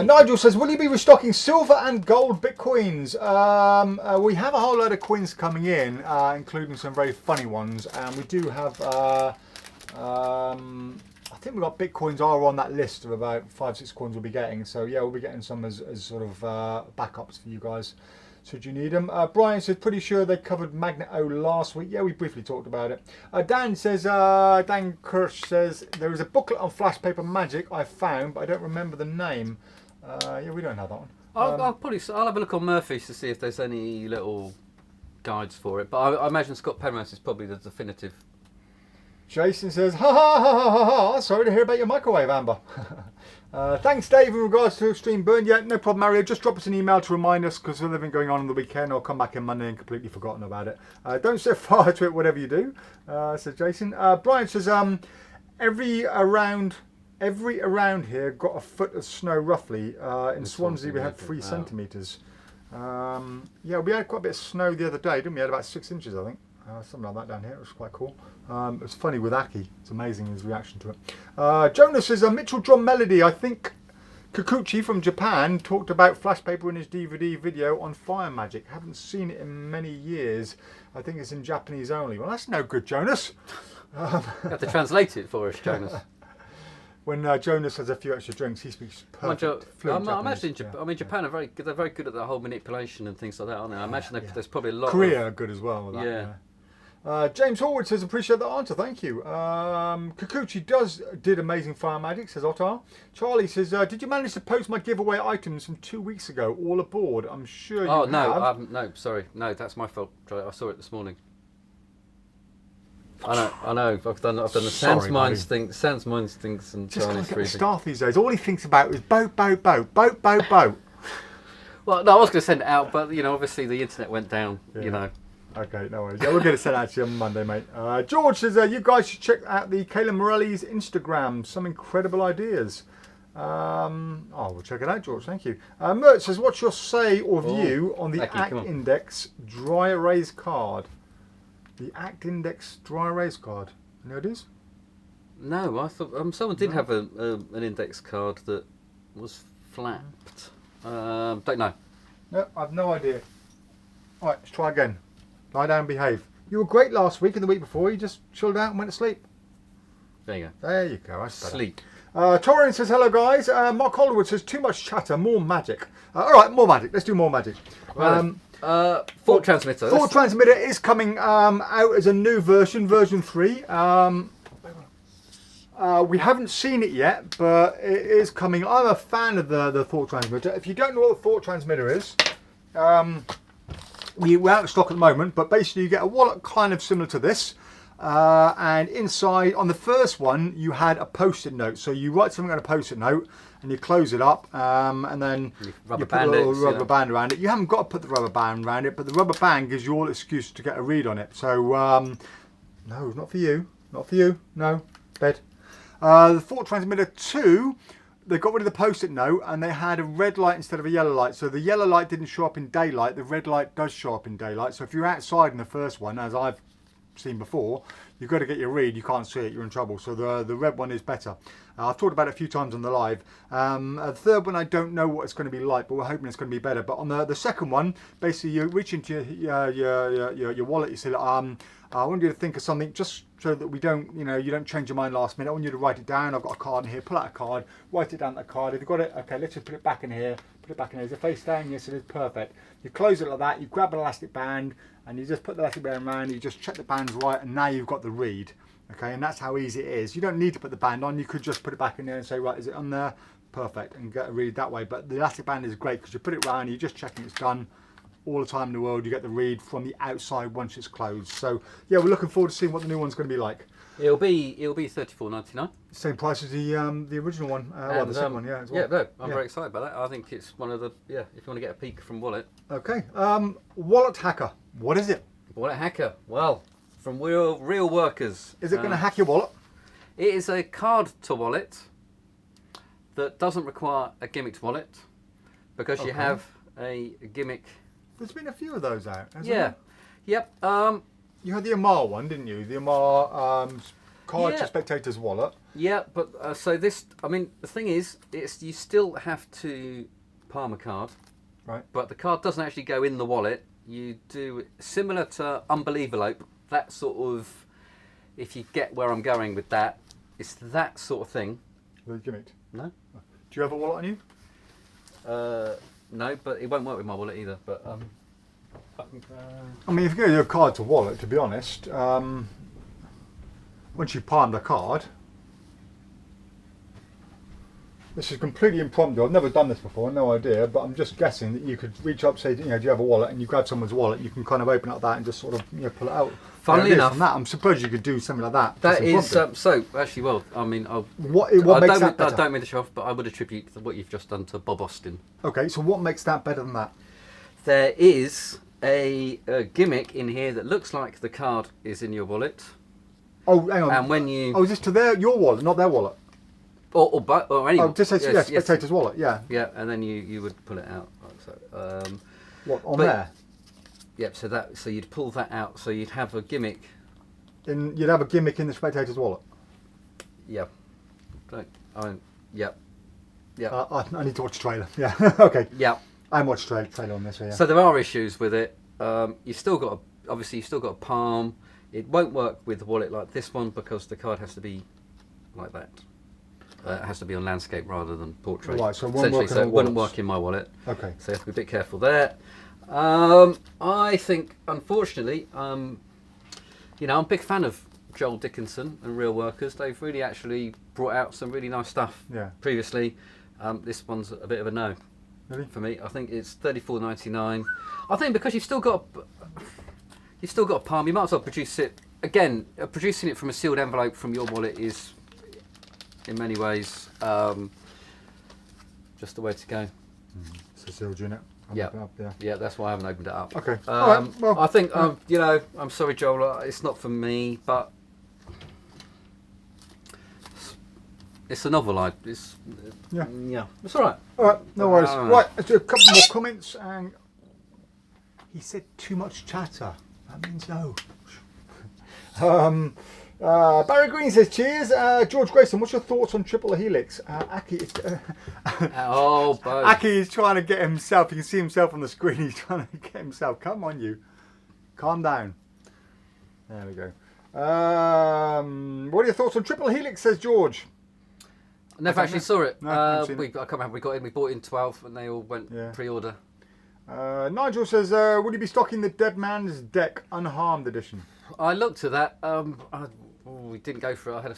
Nigel says, will you be restocking silver and gold bitcoins? We have a whole load of coins coming in, including some very funny ones, and we do have I think we've got bitcoins are on that list of about 5-6 coins we'll be getting. So yeah, we'll be getting some as sort of backups for you guys. So do you need them? Brian says, pretty sure they covered Magneto last week. Yeah, we briefly talked about it. Dan says, Dan Kirsch says, there is a booklet on flash paper magic I found, but I don't remember the name. Yeah, we don't have that one. I'll have a look on Murphy's to see if there's any little guides for it. But I imagine Scott Penrose is probably the definitive. Jason says, ha ha ha ha ha ha, sorry to hear about your microwave, Amber. Thanks, Dave, in regards to Extreme Burn. Yeah, no problem, Mario. Just drop us an email to remind us because there's nothing going on the weekend. I'll come back in Monday and completely forgotten about it. Don't set fire to it, whatever you do, says Jason. Brian says, every around here got a foot of snow roughly. In Swansea, we had 3 centimetres. Yeah, we had quite a bit of snow the other day, didn't we? We had about 6 inches, I think. Something like that down here. It was quite cool. It was funny with Aki. It's amazing his reaction to it. Jonas says, Mitchell Drum Melody. I think Kikuchi from Japan talked about flash paper in his DVD video on Fire Magic. Haven't seen it in many years. I think it's in Japanese only. Well, that's no good, Jonas. You have to translate it for us, Jonas. When Jonas has a few extra drinks, he speaks perfect fluent Japanese. I mean, Japan are very good. They're very good at the whole manipulation and things like that, aren't they? I imagine there's probably a lot. Korea are good as well with that. Yeah. James Horwood says, appreciate that answer, thank you. Kikuchi did amazing fire magic, says Otar. Charlie says, did you manage to post my giveaway items from 2 weeks ago all aboard? I'm sure you have. No, sorry. No, that's my fault. I saw it this morning. I know. I've done the SansMinds thing. SansMinds things and just Chinese freezing. Staff these days, all he thinks about is boat. Well, no, I was going to send it out, but obviously the internet went down. Yeah. Okay, no worries. Yeah, we're going to send it out to you on Monday, mate. George says, you guys should check out the Kayla Morelli's Instagram. Some incredible ideas. We'll check it out, George. Thank you. Mert says, what's your say or view on the ACT Index dry erase card? The ACT Index dry erase card. You know what it is? No, I thought someone did have an index card that was flapped. Don't know. No, I've no idea. All right, let's try again. Lie down and behave. You were great last week and the week before. You just chilled out and went to sleep. There you go. There you go. That's better. Sleep. Torian says, hello guys. Mark Hollywood says, too much chatter, more magic. All right, more magic. Let's do more magic. Thought Transmitter. Thought Transmitter is coming out as a new version 3. We haven't seen it yet, but it is coming. I'm a fan of the Thought Transmitter. If you don't know what the Thought Transmitter is, we're out of stock at the moment, but basically you get a wallet kind of similar to this. And inside, on the first one, you had a post-it note. So you write something on a post-it note and you close it up, and then you put a little rubber band around it. You haven't got to put the rubber band around it, but the rubber band gives you all excuse to get a read on it. So, no, not for you. Not for you. No, bed. The Thought Transmitter 2 they got rid of the post-it note and they had a red light instead of a yellow light. So the yellow light didn't show up in daylight. The red light does show up in daylight. So if you're outside in the first one, as I've seen before, you've got to get your read. You can't see it, you're in trouble. So the red one is better. I've talked about it a few times on the live. The third one, I don't know what it's going to be like, but we're hoping it's going to be better. But on the second one, basically you reach into your wallet. You say, I want you to think of something just so that we don't, you don't change your mind last minute. I want you to write it down. I've got a card in here. Pull out a card, write it down that card. If you've got it, okay, let's just put it back in here. Put it back in here. Is it face down? Yes, it is. Perfect. You close it like that. You grab an elastic band and you just put the elastic band around. You just check the band's right, and now you've got the read. Okay, and that's how easy it is. You don't need to put the band on. You could just put it back in there and say, right, is it on there? Perfect, and get a read that way. But the elastic band is great because you put it round, you're just checking it's done. All the time in the world, you get the read from the outside once it's closed. So yeah, we're looking forward to seeing what the new one's going to be like. It'll be $34.99. Same price as the original one. Well, the second one, yeah. As well. Yeah, no, I'm very excited about that. I think it's one of the if you want to get a peek from Wallet. Okay, Wallet Hacker. What is it? Wallet Hacker. Well, from real workers. Is it going to hack your wallet? It is a card to wallet that doesn't require a gimmicked wallet because you have a gimmick. There's been a few of those out, hasn't Yeah. there? Yep. You had the Amar one, didn't you? The Amar card to spectator's wallet. Yeah, but so this, I mean, the thing is, you still have to palm a card. Right. But the card doesn't actually go in the wallet. You do similar to Unbelievelope. That sort of, if you get where I'm going with that, it's that sort of thing. The gimmicked. No. Do you have a wallet on you? No, but it won't work with my wallet either. But I mean, if you go your card to wallet, to be honest, once you palm the card, this is completely impromptu. I've never done this before, no idea, but I'm just guessing that you could reach up, say, do you have a wallet, and you grab someone's wallet, you can kind of open up that and just sort of pull it out. Funnily enough, that, I'm surprised you could do something like that. That is so. Actually, well, I mean, what makes that better? I don't mean to show off, but I would attribute what you've just done to Bob Austin. Okay, so what makes that better than that? There is a gimmick in here that looks like the card is in your wallet. Oh, hang on. And when you is this to your wallet, not their wallet? Or anyone. Oh, just say spectator's wallet, yeah. Yeah, and then you would pull it out like so. What on there? Yep. So you'd pull that out. So you'd have a gimmick. You'd have a gimmick in the spectator's wallet. Yeah. Yep. Yeah. I need to watch the trailer. Yeah. Okay. Yeah. I watched the trailer on this. Yeah. So there are issues with it. You've still got a palm. It won't work with a wallet like this one because the card has to be like that. It has to be on landscape rather than portrait. Right, so it wouldn't work in my wallet. Okay. So you have to be a bit careful there. I think, unfortunately, I'm a big fan of Joel Dickinson and Real Workers. They've really actually brought out some really nice stuff previously. This one's a bit of a no for me. I think it's $34.99. I think because you've still got a palm, you might as well produce it. Again, producing it from a sealed envelope from your wallet is, in many ways, just the way to go. It's a sealed unit. Yeah, that's why I haven't opened it up. Okay. All right, well, I think I'm sorry, Joel. It's not for me, but it's a novel. It's all right. All right, no worries. Right, let's do a couple more comments. And he said too much chatter. That means no. Barry Green says, cheers. George Grayson, what's your thoughts on triple helix? Aki is Aki is trying to get himself. You can see himself on the screen. He's trying to get himself. Come on, you. Calm down. There we go. What are your thoughts on triple helix? Says George. I never actually saw it. No, I can't remember. We got in. We bought in 12, and they all went pre-order. Nigel says, would you be stocking the Dead Man's Deck Unharmed edition? I looked at that. We didn't go for it. I had a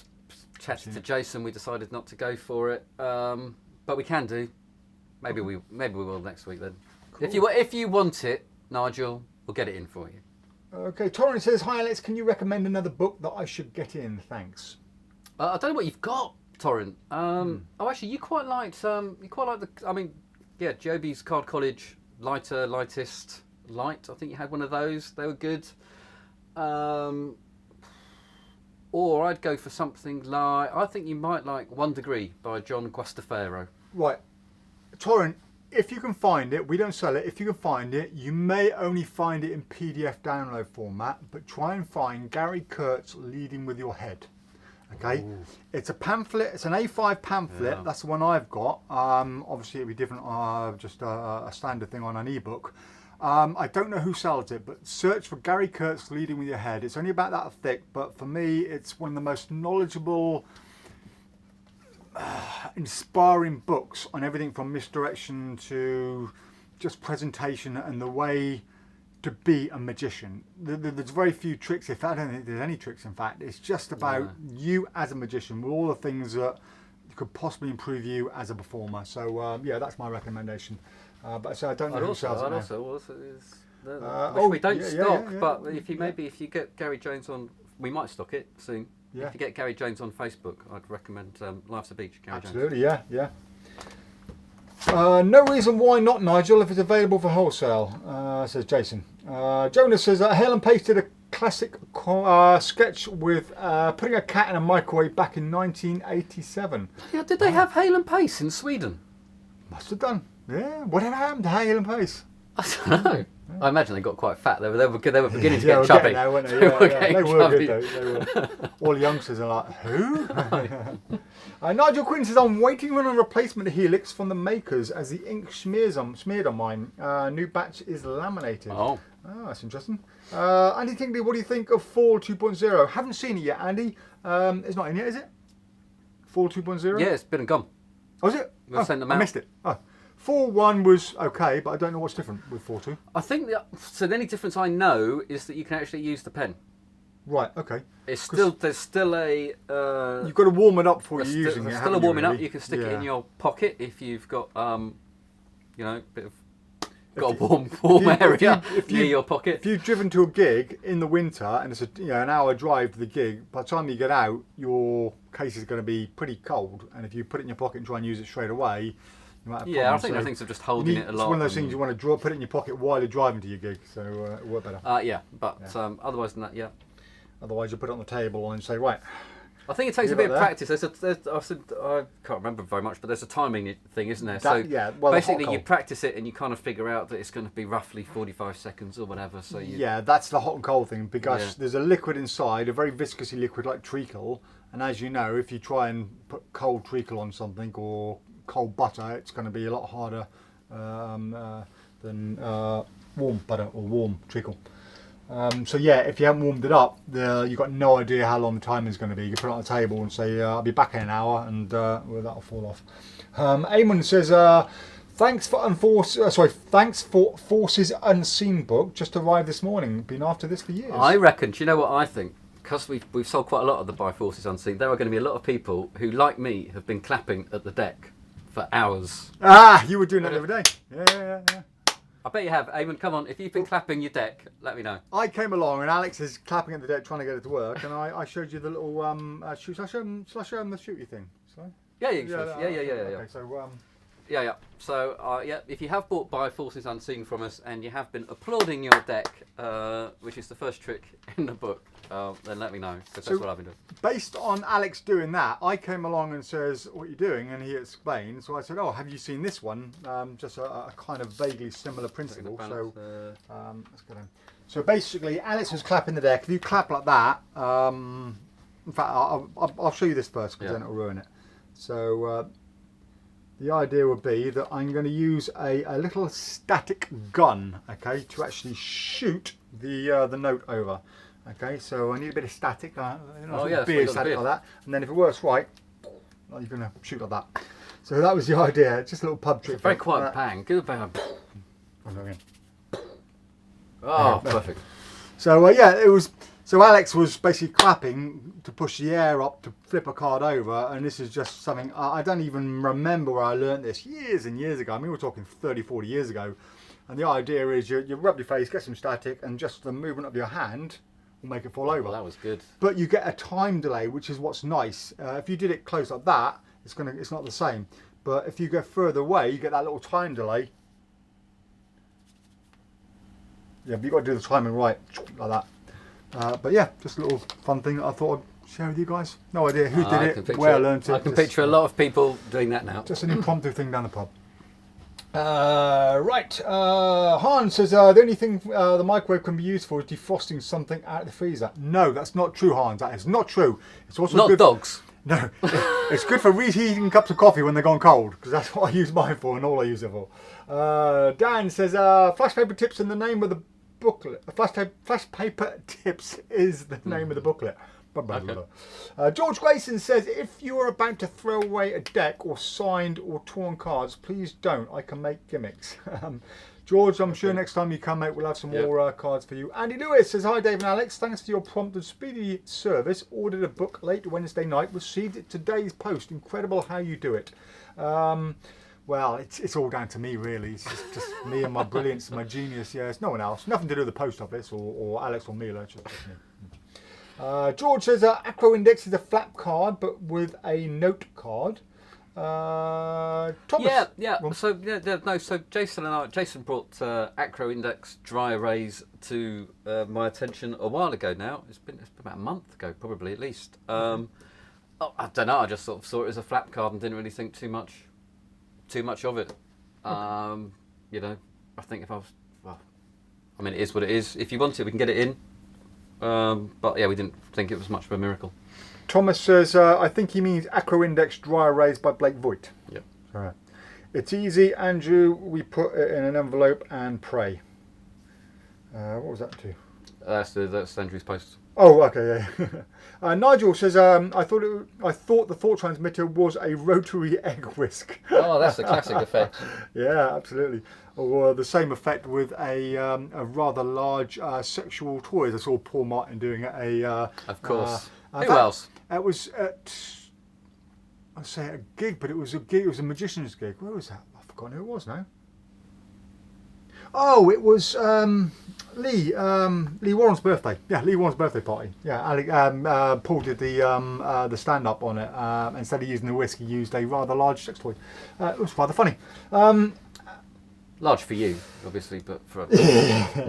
chat to Jason. We decided not to go for it, but we can do. Maybe we will next week then. Cool. If you want it, Nigel, we'll get it in for you. Okay. Torrent says, hi Alex. Can you recommend another book that I should get in? Thanks. I don't know what you've got, Torrent. Oh, actually, you quite liked the. I mean, yeah, Joby's Card College Lightest Light. I think you had one of those. They were good. Or I'd go for something like, I think you might like 1 Degree by John Guastafaro. Right. Torrent, if you can find it, we don't sell it. If you can find it, you may only find it in PDF download format, but try and find Gary Kurtz Leading with Your Head. Okay, ooh. It's a pamphlet. It's an A5 pamphlet. Yeah. That's the one I've got. Obviously, it'll be different. Just a standard thing on an ebook. I don't know who sells it, but search for Gary Kurtz Leading with Your Head. It's only about that thick, but for me, it's one of the most knowledgeable, inspiring books on everything from misdirection to just presentation and the way to be a magician. There's very few tricks, I don't think there's any tricks in fact. It's just about you as a magician with all the things that could possibly improve you as a performer. So yeah, that's my recommendation. But so I don't know who sells it now. Which we don't stock, but if you get Gary Jones on, we might stock it soon. Yeah. If you get Gary Jones on Facebook, I'd recommend Life's a Beach, Gary Jones. Absolutely, yeah. No reason why not, Nigel, if it's available for wholesale, says Jason. Jonas says that Hale and Pace did a classic sketch with putting a cat in a microwave back in 1987. Yeah, did they have Hale and Pace in Sweden? Must have done. Yeah. Whatever happened to Hale and Pace? I don't know. I imagine they got quite fat. They were beginning to get chubby. They were good though. They were. All the youngsters are like, who? Nigel Quinn says, I'm waiting on a replacement helix from the makers as the ink smeared on mine. New batch is laminated. Oh, that's interesting. Andy Tingley, what do you think of Fall 2.0? Haven't seen it yet, Andy. It's not in yet, is it? Fall 2.0? Yeah, it's been and gone. Oh, is it? We've sent them out. I missed it. Oh. 4.1 was okay, but I don't know what's different with 4.2. I think so. The only difference I know is that you can actually use the pen. Right. Okay. There's still a. You've got to warm it up before you're using it. There's still a warming up. You can stick it in your pocket if you've got bit of got a warm area near your pocket. If you've driven to a gig in the winter and it's an hour drive to the gig, by the time you get out, your case is going to be pretty cold, and if you put it in your pocket and try and use it straight away. Yeah, I think they're things of just holding it a lot. It's one of those things you want to put it in your pocket while you're driving to your gig, so it'll work better. Otherwise than that, yeah. Otherwise, you put it on the table and say, right. I think it takes a bit of practice. I can't remember very much, but there's a timing thing, isn't there? Basically, you practice it and you kind of figure out that it's going to be roughly 45 seconds or whatever. So that's the hot and cold thing, because there's a liquid inside, a very viscously liquid like treacle, and as you know, if you try and put cold treacle on something or cold butter, it's going to be a lot harder than warm butter or warm treacle. So yeah, if you haven't warmed it up, you've got no idea how long the time is going to be. You can put it on the table and say, I'll be back in an hour, and that'll fall off. Eamon says, thanks for Forces Unseen book, just arrived this morning. Been after this for years. I reckon, do you know what I think? Because we've sold quite a lot of the By Forces Unseen, there are going to be a lot of people who, like me, have been clapping at the deck for hours. You were doing that the other day. Yeah. I bet you have. Eamon, come on. If you've been clapping your deck, let me know. I came along and Alex is clapping at the deck trying to get it to work, and I showed you the little shoot. Shall I show him the shooty thing? Yeah. Okay, so Yeah. So if you have bought By Forces Unseen from us and you have been applauding your deck, which is the first trick in the book, then let me know, because that's what I've been doing. Based on Alex doing that, I came along and says, what are you doing? And he explained. So I said, have you seen this one? Just a kind of vaguely similar principle. So let's go down. So basically, Alex was clapping the deck. If you clap like that, in fact, I'll show you this first, because then it'll ruin it. So the idea would be that I'm going to use a little static gun, okay, to actually shoot the note over. Okay, so I need a bit of static, static like that, and then if it works right, you're going to shoot like that. So that was the idea, just a little pub trick. It's a very quiet bang. Give a bang. Perfect. So it was. So Alex was basically clapping to push the air up to flip a card over, and this is just something I don't even remember where I learnt this years and years ago. I mean, we're talking 30, 40 years ago. And the idea is you rub your face, get some static, and just the movement of your hand will make it fall over. Well, that was good. But you get a time delay, which is what's nice. If you did it close like that, it's not the same. But if you go further away, you get that little time delay. Yeah, but you've got to do the timing right, like that. But yeah, just a little fun thing that I thought I'd share with you guys? No idea who I did can it, picture where I it. learned it. I can Just, picture a lot of people doing that now. Just an impromptu thing down the pub. Right, Hans says the only thing the microwave can be used for is defrosting something out of the freezer. No, that's not true, Hans. That is not true. It's also Not good dogs. No, it's good for reheating cups of coffee when they're gone cold, because that's what I use mine for and all I use it for. Dan says flash paper tips in the name of the booklet. Flash paper tips is the name of the booklet. Okay. George Grayson says, if you are about to throw away a deck or signed or torn cards, please don't. I can make gimmicks. George, I'm sure next time you come out, we'll have some more cards for you. Andy Lewis says, hi Dave and Alex. Thanks for your prompt and speedy service. Ordered a book late Wednesday night. Received it today's post. Incredible how you do it. Well, it's all down to me, really. It's just me and my brilliance and my genius. Yeah, it's no one else. Nothing to do with the post office or Alex or me. It's just me. George says Acro Index is a flap card but with a note card. Thomas. So Jason brought Acro Index dry erase to my attention a while ago now. It's been about a month ago, probably at least. I don't know. I just sort of saw it as a flap card and didn't really think too much of it. Okay. I think if I was, it is what it is. If you want it, we can get it in. But yeah, we didn't think it was much of a miracle. Thomas says, I think he means Acro Index Dry Erase by Blake Voigt. Yep. Right. It's easy, Andrew. We put it in an envelope and pray. What was that to? That's Andrew's post. Oh, okay, yeah. Nigel says, I thought the thought transmitter was a rotary egg whisk. Oh, that's the classic effect. Yeah, absolutely. Or the same effect with a rather large sexual toy. I saw Paul Martin doing it. Of course. Who else? It was at, I'd say a gig, but it was a gig. It was a magician's gig. Where was that? I've forgotten who it was now. Oh, it was Lee Warren's birthday. Yeah, Lee Warren's birthday party. Yeah, Paul did the stand up on it. Instead of using the whisk, he used a rather large sex toy. It was rather funny. Large for you, obviously, but for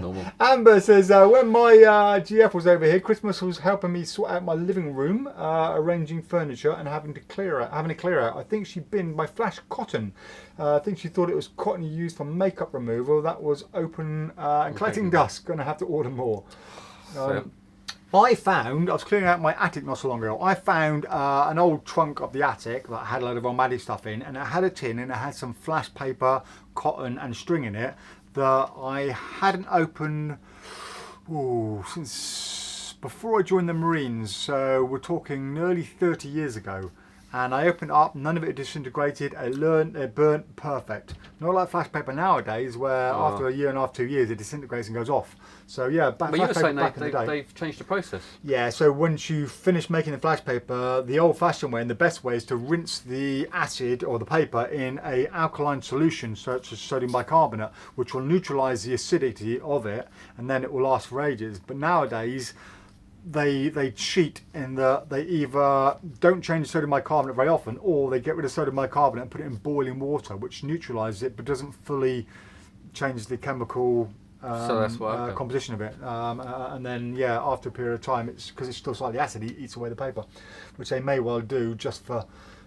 normal. Amber says, when my GF was over here, Christmas was helping me sort out my living room, arranging furniture and having a clear out. I think she binned my flash cotton. I think she thought it was cotton used for makeup removal. That was open and collecting dust. Going to have to order more. I was clearing out my attic not so long ago. I found an old trunk of the attic that had a load of romantic stuff in, and it had a tin and it had some flash paper, cotton and string in it that I hadn't opened since before I joined the Marines. So we're talking nearly 30 years ago. And I opened it up, none of it disintegrated, it burnt perfect. Not like flash paper nowadays where after a year and a half, 2 years, it disintegrates and goes off. So yeah, but you were saying they've changed the process. Yeah, so once you finish making the flash paper, the old-fashioned way and the best way is to rinse the acid or the paper in a alkaline solution such as sodium bicarbonate, which will neutralise the acidity of it, and then it will last for ages. But nowadays, they cheat in that they either don't change sodium bicarbonate very often, or they get rid of sodium bicarbonate and put it in boiling water, which neutralises it but doesn't fully change the chemical composition of it. And then after a period of time, it's because it's still slightly acid, it eats away the paper, which they may well do just for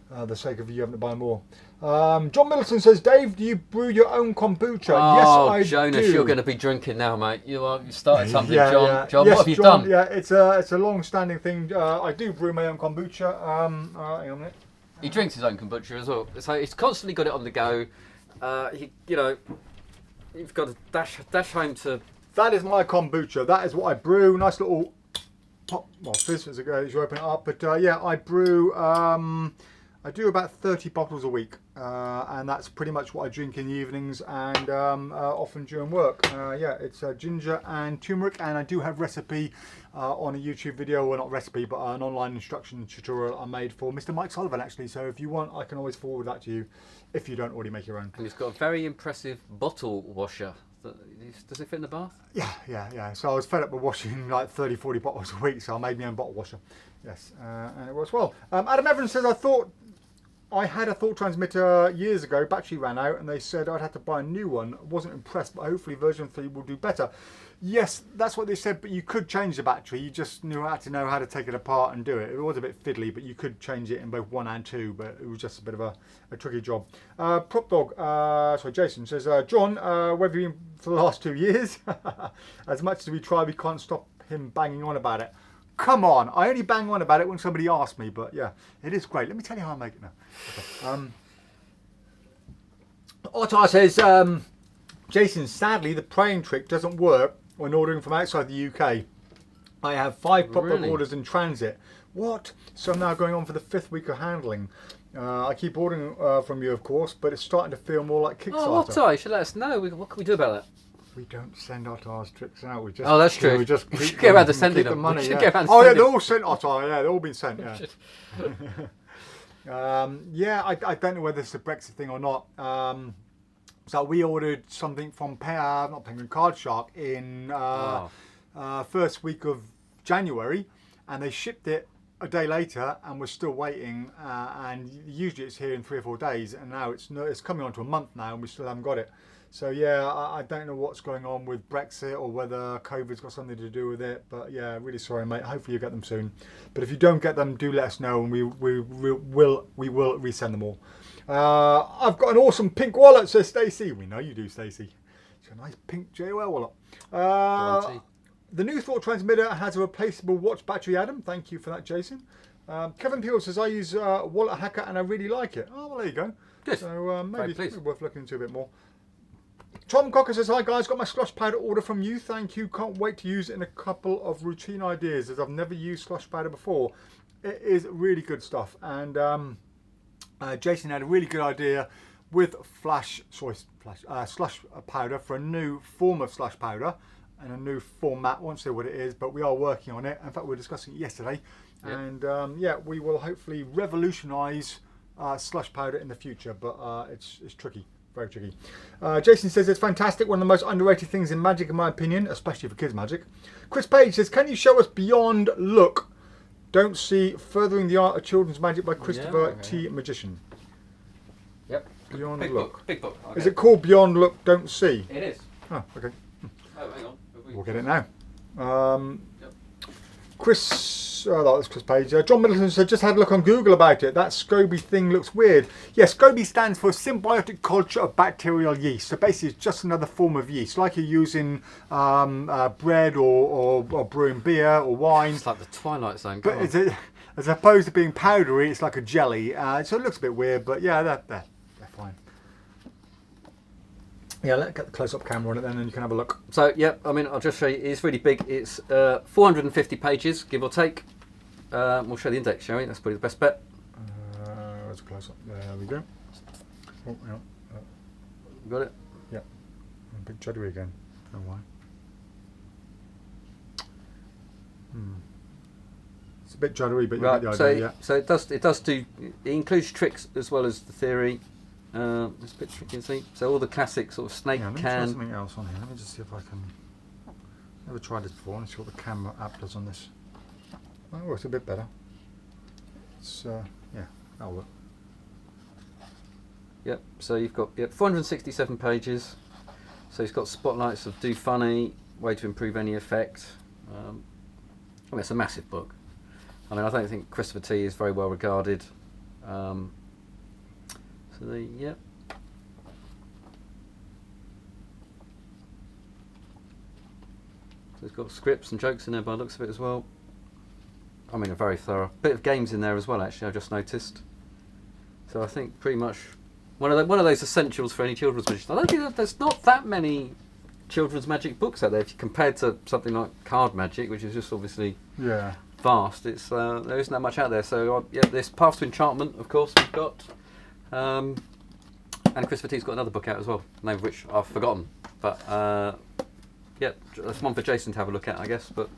the sake of you having to buy more. John Middleton says, Dave, do you brew your own kombucha? Oh, yes, I Jonas, do. You're going to be drinking now, mate. You started something, Yeah, John. yeah. John, Yes, what have you John, done? Yeah, it's a long-standing thing. I do brew my own kombucha. Hang on a minute. He drinks his own kombucha as well. So he's constantly got it on the go. You've got to dash home to. That is my kombucha. That is what I brew. Nice little pop. Well, fizz as you open it up. But I brew. I do about 30 bottles a week, and that's pretty much what I drink in the evenings and often during work. It's ginger and turmeric, and I do have recipe on a YouTube video, well not recipe, but an online instruction tutorial I made for Mr. Mike Sullivan actually. So if you want, I can always forward that to you if you don't already make your own. And he's got a very impressive bottle washer. Does it fit in the bath? Yeah. So I was fed up with washing like 30, 40 bottles a week, so I made my own bottle washer. Yes, and it works well. Adam Evans says, I had a thought transmitter years ago, battery ran out, and they said I'd have to buy a new one. I wasn't impressed, but hopefully version 3 will do better. Yes, that's what they said, but you could change the battery. You just had to know how to take it apart and do it. It was a bit fiddly, but you could change it in both 1 and 2, but it was just a bit of a tricky job. PropDog, Jason says, John, where have you been for the last 2 years? As much as we try, we can't stop him banging on about it. Come on, I only bang on about it when somebody asks me, but yeah, it is great. Let me tell you how I make it now. Okay. Ottar says, Jason, sadly, the praying trick doesn't work when ordering from outside the UK. I have 5 PropDog orders in transit. What? So I'm now going on for the 5th week of handling. I keep ordering from you, of course, but it's starting to feel more like Kickstarter. Oh, Ottar, you should let us know. What can we do about that? We don't send Ottar's tricks out. We just, oh, that's true. We just we should get around to sending them. Money, we yeah. get around to Oh, yeah, sending they're all sent, Ottar. Yeah, they've all been sent. Yeah. Yeah, I don't know whether it's a Brexit thing or not. So we ordered something from not Penguin, Card Shark in first week of January, and they shipped it a day later, and we're still waiting. And usually it's here in 3 or 4 days, and now it's coming on to a month now, and we still haven't got it. So yeah, I don't know what's going on with Brexit or whether COVID's got something to do with it. But yeah, really sorry, mate. Hopefully you get them soon. But if you don't get them, do let us know, and we will resend them all. I've got an awesome pink wallet, says Stacey. We know you do, Stacey. It's a nice pink JOL wallet. The new Thought transmitter has a replaceable watch battery, Adam. Thank you for that, Jason. Kevin Peel says, I use Wallet Hacker and I really like it. Oh, well, there you go. Good. So maybe it's worth looking into a bit more. Tom Cocker says, hi guys, got my slush powder order from you. Thank you. Can't wait to use it in a couple of routine ideas as I've never used slush powder before. It is really good stuff. And Jason had a really good idea with slush powder for a new form of slush powder and a new format. Won't say what it is, but we are working on it. In fact, we were discussing it yesterday. Yep. And yeah, we will hopefully revolutionise slush powder in the future, but it's tricky. Very tricky. Jason says it's fantastic. One of the most underrated things in Magic, in my opinion, especially for kids Magic. Chris Page says, can you show us Beyond Look, Don't See, Furthering the Art of Children's Magic by Christopher T. Magician? Yep. Beyond Big Look. book. Big book. Okay. Is it called Beyond Look, Don't See? It is. Oh, okay. Oh, hang on. We'll get it now. Yep. That was Chris Page. John Middleton said, just had a look on Google about it. That SCOBY thing looks weird. Yes, SCOBY stands for Symbiotic Culture of Bacterial Yeast. So basically it's just another form of yeast, like you're using bread or brewing beer or wine. It's like the Twilight Zone. But as opposed to being powdery, it's like a jelly. So it looks a bit weird, but yeah, they're fine. Yeah, let's get the close-up camera on it then and you can have a look. So, yeah, I mean, I'll just show you. It's really big. It's 450 pages, give or take. We'll show the index, shall we? That's probably the best bet. Where's a close-up? There we go. Oh, yeah. Got it? Yeah. A bit juddery again. I don't know why. It's a bit juddery, but you get the idea, yeah. So it includes tricks as well as the theory. It's a bit tricky to see. So all the classic sort of snake let me can. try something else on here. Let me just see if I can. Never tried this before. Let's see what the camera app does on this. Oh, it's a bit better. It's yeah, that'll work. Yep. So you've got 467 pages. So it's got spotlights of do funny, way to improve any effect. I mean, it's a massive book. I mean, I don't think Christopher T is very well regarded. So So it's got scripts and jokes in there by the looks of it as well. I mean, a very thorough bit of games in there as well. Actually, I've just noticed. So I think pretty much one of those essentials for any children's magician. I don't think that there's not that many children's magic books out there if you compared to something like card magic, which is just obviously vast. It's there isn't that much out there. So this Path to Enchantment, of course, we've got, and Christopher T's got another book out as well, the name of which I've forgotten. But that's one for Jason to have a look at, I guess. But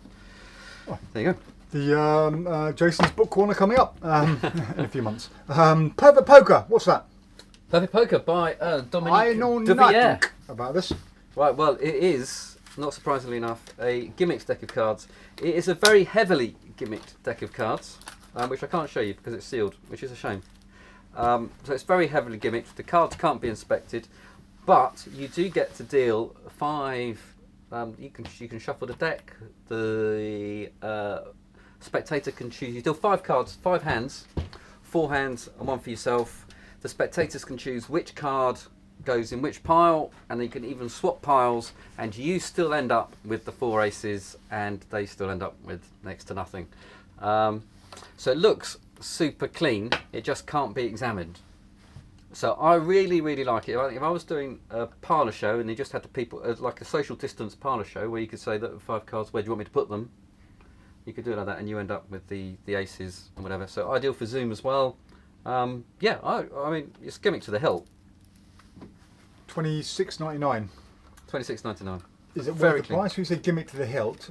there you go. The Jason's book corner coming up in a few months. Perfect Poker, what's that? Perfect Poker by Dominique I know Duvivier. nothing about this. Right, well, it is, not surprisingly enough, a gimmicked deck of cards. It is a very heavily gimmicked deck of cards, which I can't show you because it's sealed, which is a shame. So it's very heavily gimmicked. The cards can't be inspected, but you do get to deal 5 you can shuffle the deck. The spectator can choose. You deal 5 cards, 5 hands, 4 hands, and 1 for yourself. The spectators can choose which card goes in which pile, and you can even swap piles, and you still end up with the 4 aces, and they still end up with next to nothing. So it looks super clean. It just can't be examined. So I really, really like it. If I was doing a parlour show and you just had the people, like a social distance parlour show, where you could say that 5 cards, where do you want me to put them? You could do it like that, and you end up with the aces and whatever. So ideal for Zoom as well. Yeah, I mean, it's gimmick to the hilt. $26.99. $26.99. Is it Very worth the clean. price? We say gimmick to the hilt.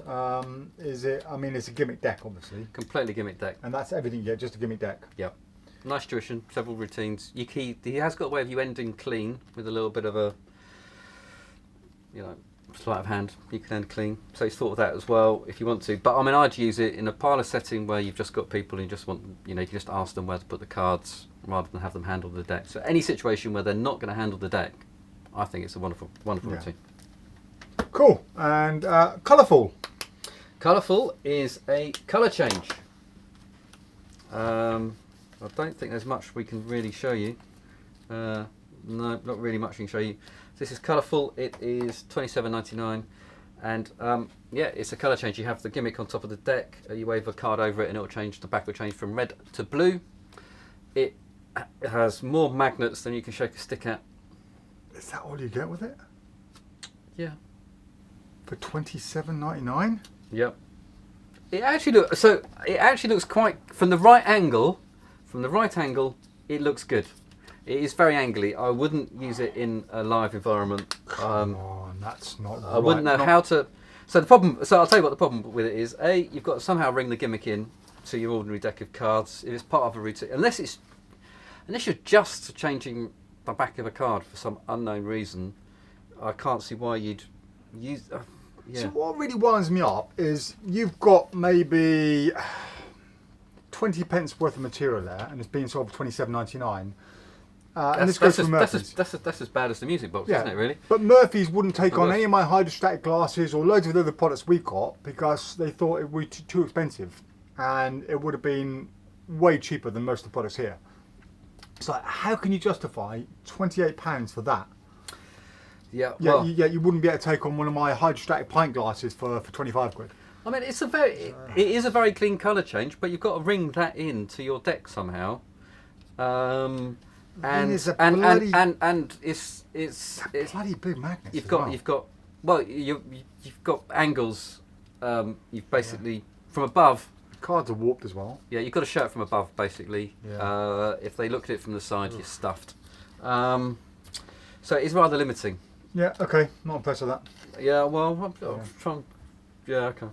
Is it? I mean, it's a gimmick deck, obviously, Completely gimmick deck. and that's everything you get. Just a gimmick deck. Yep. Nice tuition, several routines. He has got a way of you ending clean with a little bit of a, sleight of hand. You can end clean. So he's thought of that as well if you want to. But I mean, I'd use it in a parlour setting where you've just got people and you just want, you can just ask them where to put the cards rather than have them handle the deck. So any situation where they're not going to handle the deck, I think it's a wonderful, wonderful Yeah. routine. Cool. And ColorFool. ColorFool is a colour change. I don't think there's much we can really show you. No, not really much we can show you. This is ColorFool. It is $27.99, and yeah, it's a colour change. You have the gimmick on top of the deck. You wave a card over it, and it'll change. The back will change from red to blue. It has more magnets than you can shake a stick at. Is that all you get with it? Yeah. For $27.99? Yep. It actually looks quite from the right angle. From the right angle, it looks good. It is very angly. I wouldn't use it in a live environment. Come on, that's not right. I wouldn't know how to. So the problem. So I'll tell you what the problem with it is. You've got to somehow ring the gimmick in to your ordinary deck of cards. If it's part of a routine, unless you're just changing the back of a card for some unknown reason, I can't see why you'd use. Yeah. So what really winds me up is you've got maybe 20 pence worth of material there, and it's being sold for $27.99. And this goes from Murphy's. That's as bad as the music box, isn't it? Really. But Murphy's wouldn't take on worse. any of my hydrostatic glasses or loads of the other products we got because they thought it would be too expensive, and it would have been way cheaper than most of the products here. It's like, how can you justify £28 for that? Yeah. Yeah, Well, you wouldn't be able to take on one of my hydrostatic pint glasses for 25 quid. I mean, it is a very clean colour change, but you've got to ring that in to your deck somehow. And it's a and, bloody- and it's Bloody big magnets. you've as got well. you've got angles. You've basically from above. Cards are warped as well. Yeah, you've got to show it from above, basically. Yeah. If they look at it from the side, you're stuffed. So it's rather limiting. Yeah, okay, not impressed with that. Yeah, well, I'm trying. Yeah, okay.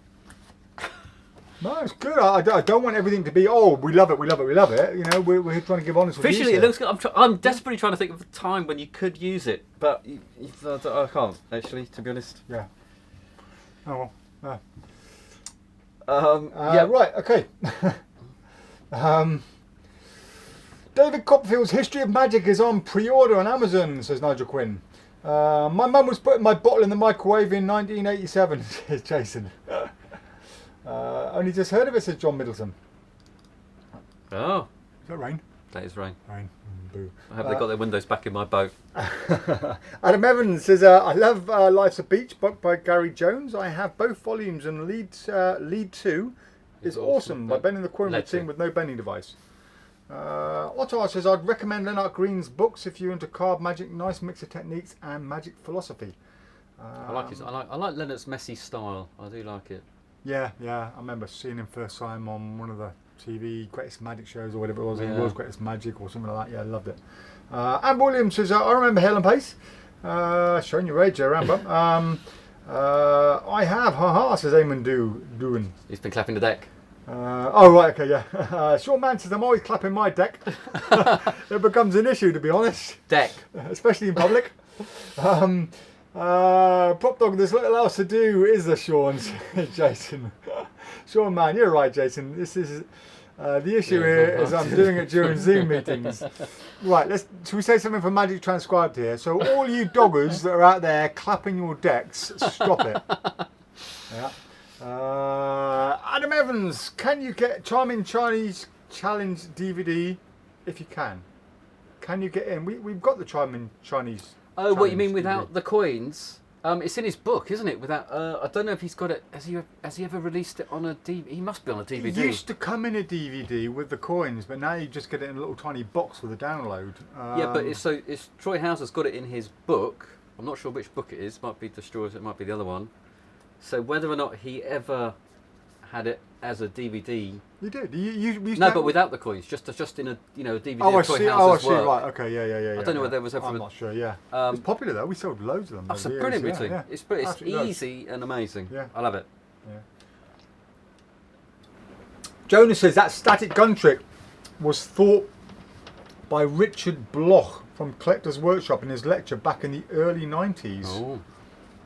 No, it's good. I don't want everything to be, oh, we love it, we love it, we love it. You know, we're trying to give honest reviews Visually, it here. looks good. I'm desperately trying to think of a time when you could use it, but I can't, actually, to be honest. Yeah. Oh, well. Yeah. Right, okay. David Copperfield's History of Magic is on pre-order on Amazon, says Nigel Quinn. My mum was putting my bottle in the microwave in 1987, says Jason. Only just heard of it, says John Middleton. Oh, Is that rain? that is rain. Rain. Boo. I hope they got their windows back in my boat. Adam Evans says, I love Life's a Beach, book by Gary Jones. I have both volumes, and lead 2 is awesome by bending the coin Lead routine two. with no bending device. Otto says, I'd recommend Lennart Green's books if you're into card magic, nice mix of techniques and magic philosophy. I like his. I like Leonard's messy style. I do like it. Yeah, I remember seeing him first time on one of the TV Greatest Magic shows or whatever it was. Yeah. It was Greatest Magic or something like that. Yeah, I loved it. Anne Williams says, I remember Helen Pace. Showing your age there, Rambo. I have, haha, says Eamon Doohan. He's been clapping the deck. Oh, right, okay, yeah. Sean Mann says, I'm always clapping my deck. It becomes an issue, to be honest, Deck. especially in public. PropDog, there's little else to do, is there, Sean? Jason. Sean Mann, you're right, Jason. This is The issue here is I'm doing it during Zoom meetings. Right, should we say something from Magic Transcribed here? So all you doggers that are out there clapping your decks, stop it. Yeah. Adam Evans, can you get Charming Chinese Challenge DVD if you can? Can you get in? We've got the Charming Chinese. Oh, what you mean DVD. without the coins? It's in his book, isn't it? Without, I don't know if he's got it. Has he ever released it on a DVD? He must be on a DVD. It used to come in a DVD with the coins, but now you just get it in a little tiny box with a download. Yeah, but it's Troy Houser's got it in his book. I'm not sure which book it is. It might be Destroyers. It might be the other one. So whether or not he ever had it as a DVD. You did. You no, but without the coins, just in a DVD. Oh, I of Troy see. Houser's work. Right. Okay. Yeah. I don't know whether there was ever. I'm not sure. Yeah. It's popular though. We sold loads of them. That's a brilliant routine. Yeah. It's Absolutely easy and amazing. Yeah. I love it. Yeah. Jonas says that static gun trick was thought by Richard Bloch from Collector's Workshop in his lecture back in the early 90s. Oh.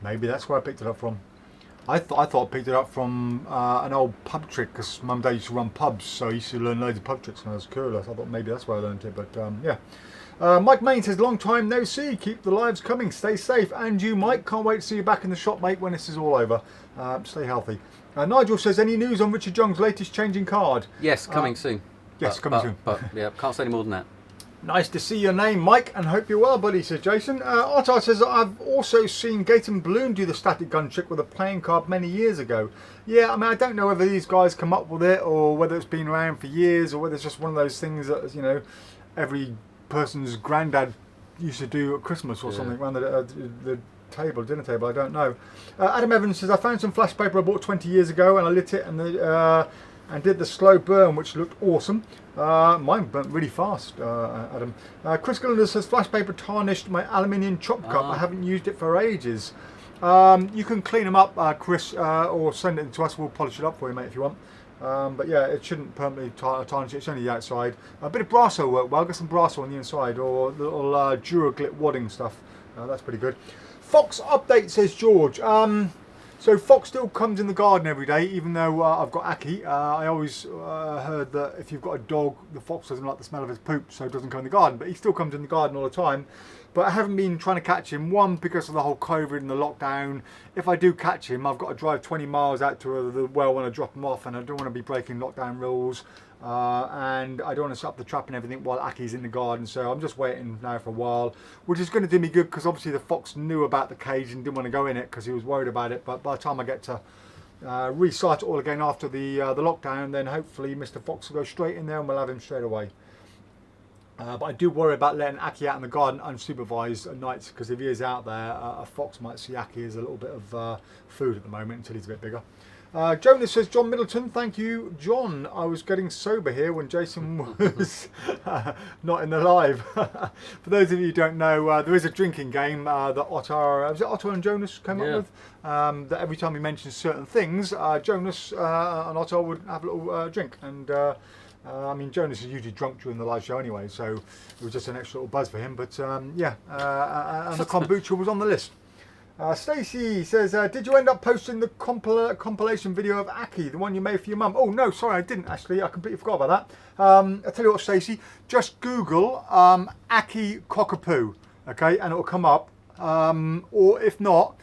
Maybe that's where I picked it up from. I thought I picked it up from an old pub trick because Mum and Dad used to run pubs, so I used to learn loads of pub tricks when I was cooler. So I thought maybe that's where I learned it, but yeah. Mike Main says, long time no see, keep the lives coming, stay safe. And you, Mike, can't wait to see you back in the shop, mate, when this is all over. Stay healthy. Nigel says, any news on Richard Young's latest changing card? Yes, coming soon. Yes, coming soon. But yeah, can't say any more than that. Nice to see your name, Mike, and hope you're well, buddy, says Jason. Ottar says, I've also seen Gaten Balloon do the static gun trick with a playing card many years ago. Yeah, I mean, I don't know whether these guys come up with it or whether it's been around for years or whether it's just one of those things that, you know, every person's granddad used to do at Christmas or something around the dinner table. I don't know. Adam Evans says, I found some flash paper I bought 20 years ago and I lit it and did the slow burn, which looked awesome. Mine burnt really fast, Adam. Chris Gallagher says, flash paper tarnished my aluminium chop cup. I haven't used it for ages. You can clean them up, Chris, or send it to us. We'll polish it up for you, mate, if you want. But yeah, it shouldn't permanently tarnish it. It's only the outside. A bit of Brasso work well. Got some Brasso on the inside, or the little Duraglit wadding stuff. That's pretty good. Fox update, says George. So Fox still comes in the garden every day, even though I've got Aki. I always heard that if you've got a dog, the fox doesn't like the smell of his poop, so it doesn't come in the garden. But he still comes in the garden all the time. But I haven't been trying to catch him, one, because of the whole COVID and the lockdown. If I do catch him, I've got to drive 20 miles out to the well when I drop him off, and I don't want to be breaking lockdown rules. And I don't want to set up the trap and everything while Aki's in the garden, so I'm just waiting now for a while, which is going to do me good because obviously the fox knew about the cage and didn't want to go in it because he was worried about it. But by the time I get to restart it all again after the lockdown, then hopefully Mr. Fox will go straight in there and we'll have him straight away. But I do worry about letting Aki out in the garden unsupervised at nights, because if he is out there, a fox might see Aki as a little bit of food at the moment until he's a bit bigger. Jonas says, John Middleton, thank you, John. I was getting sober here when Jason was not in the live. For those of you who don't know, there is a drinking game that Ottar, was it Ottar and Jonas came up with? That every time he mentions certain things, Jonas and Ottar would have a little drink. And I mean, Jonas is usually drunk during the live show anyway, so it was just an extra little buzz for him. But yeah, and the kombucha was on the list. Stacey says, did you end up posting the compilation video of Aki, the one you made for your mum? Oh no, sorry, I didn't actually. I completely forgot about that. I'll tell you what, Stacey, just Google Aki Cockapoo, okay, and it will come up. Or if not,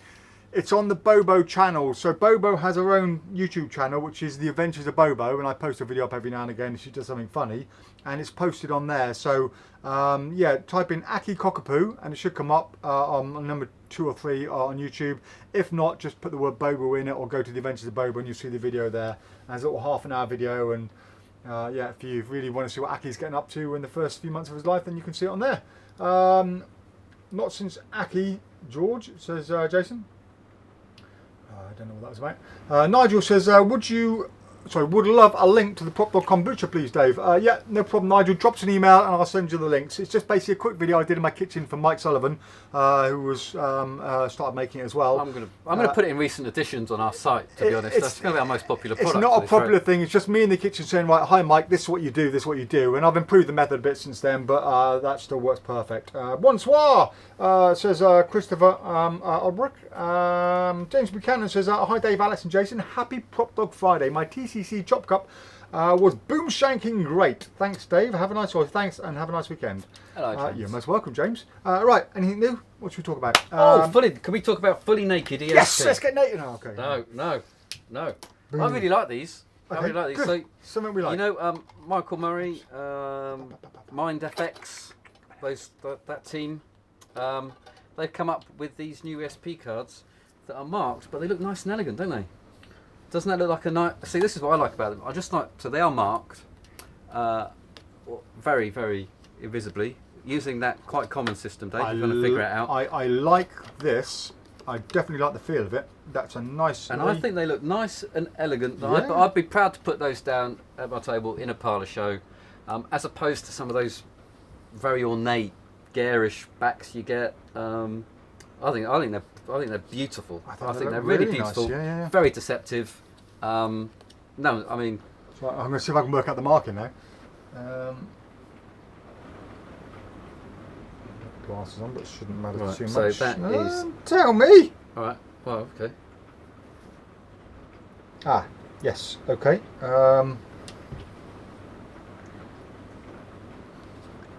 it's on the Bobo channel. So Bobo has her own YouTube channel, which is The Adventures of Bobo, and I post a video up every now and again if she does something funny, and it's posted on there. So yeah, type in Aki Cockapoo and it should come up on number 2 or 3 on YouTube. If not, just put the word Bobo in it or go to The Adventures of Bobo and you'll see the video there. And it's a little half-an-hour video, and yeah, if you really want to see what Aki's getting up to in the first few months of his life, then you can see it on there. Not since Aki, George, says Jason. I don't know what that was about. Nigel says, would love a link to the PropDog kombucha, please, Dave. Yeah, no problem, Nigel. Drops an email and I'll send you the links. It's just basically a quick video I did in my kitchen for Mike Sullivan, who was started making it as well. I'm gonna put it in recent editions on our site, to be honest. That's going to be our most popular product. It's not a popular thing. It's just me in the kitchen saying, right, hi Mike, this is what you do, this is what you do. And I've improved the method a bit since then, but that still works perfect. Bonsoir, says Christopher Albrecht. James Buchanan says, hi Dave, Alex and Jason. Happy PropDog Friday. My TC PCC Chop Cup was boom shanking great. Thanks, Dave. Have a nice thanks and have a nice weekend. Hello, James. You're most welcome, James. Right, anything new? What should we talk about? Can we talk about fully naked ESP? Yes, let's get naked. Oh, okay. No. I really like these. Okay, I really like these. good. So, Something we like. you know, Michael Murray, MindFX, that team, they've come up with these new SP cards that are marked, but they look nice and elegant, don't they? Doesn't that look like a nice... See, this is what I like about them. I just like... So they are marked very, very invisibly, using that quite common system, Dave. You're going to figure it out. I like this. I definitely like the feel of it. That's a nice... And I think they look nice and elegant. Yeah. I'd be proud to put those down at my table in a parlour show, as opposed to some of those very ornate, garish backs you get. I think they're beautiful. I I they think they're look really really nice. beautiful. Yeah. Very deceptive. No, I mean, So I'm going to see if I can work out the marking now. Glasses on, but it shouldn't matter Right, too so much. that is- Tell me! all right. Well, okay. Yes, okay.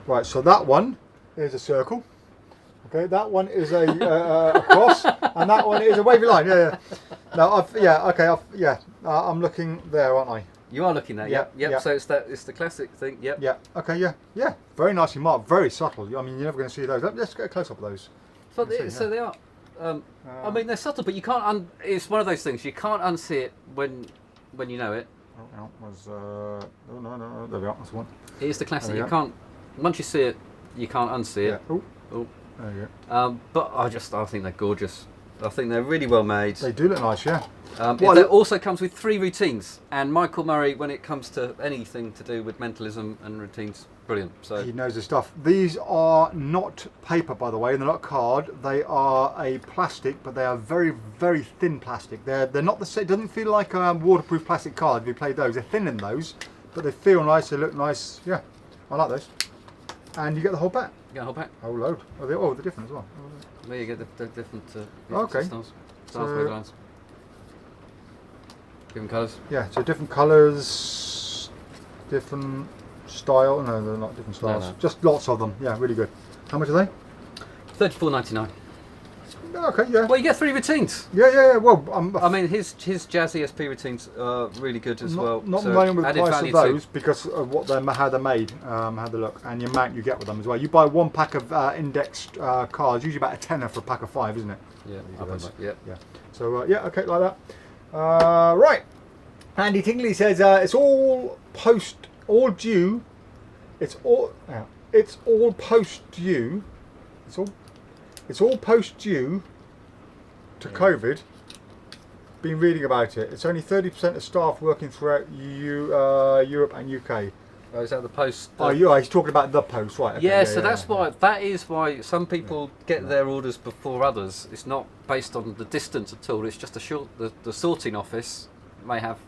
Right, so that one is a circle. Okay, that one is a cross, and that one is a wavy line. Yeah. No, I'm looking there, aren't I? You are looking there. Yep. Yeah. So it's the classic thing. Yep. Yeah. Okay. Yeah. Very nicely marked. Very subtle. I mean, you're never going to see those. Let's get a close up of those. So they are. I mean, they're subtle, but you can't. It's one of those things you can't unsee it when you know it. No, there we are. That's one. It is the classic. There we You go. can't. Once you see it, you can't unsee it. Oh, Oh. there you go. But I think they're gorgeous. I think they're really well made. They do look nice, yeah. It also comes with 3 routines, and Michael Murray, when it comes to anything to do with mentalism and routines, brilliant. So He knows his stuff. These are not paper, by the way. They're not card. They are a plastic, but they are very, very thin plastic. They're not the same. It doesn't feel like a waterproof plastic card. If you play those, they're thin in those, but they feel nice. They look nice. Yeah, I like those. And you get the whole pack. you get a whole pack. Whole load. They're different as well. There you get the different. Okay. Styles, So- wave lines. Different colours. Yeah, so different colours, different style. No, they're not different styles. No. Just lots of them. Yeah, really good. How much are they? $34.99. Okay, yeah. Well, you get 3 routines. Yeah. Well, I mean, his Jazzy SP routines are really good as well. Not so knowing with the added price of value those too. because of what how they're made, how they look, and the amount you get with them as well. You buy one pack of indexed cards, usually about a tenner for a pack of 5, isn't it? Yeah, These up are and those. back, yeah. Yeah. So okay, like that. Right. Andy Tingley says it's all due. It's all post due. It's all post due to COVID. Been reading about it. It's only 30% of staff working throughout Europe and UK. Oh, is that the post? He's talking about the post, right? Okay, Yeah, so that is why some people get their orders before others. It's not based on the distance at all. It's just the sorting office may have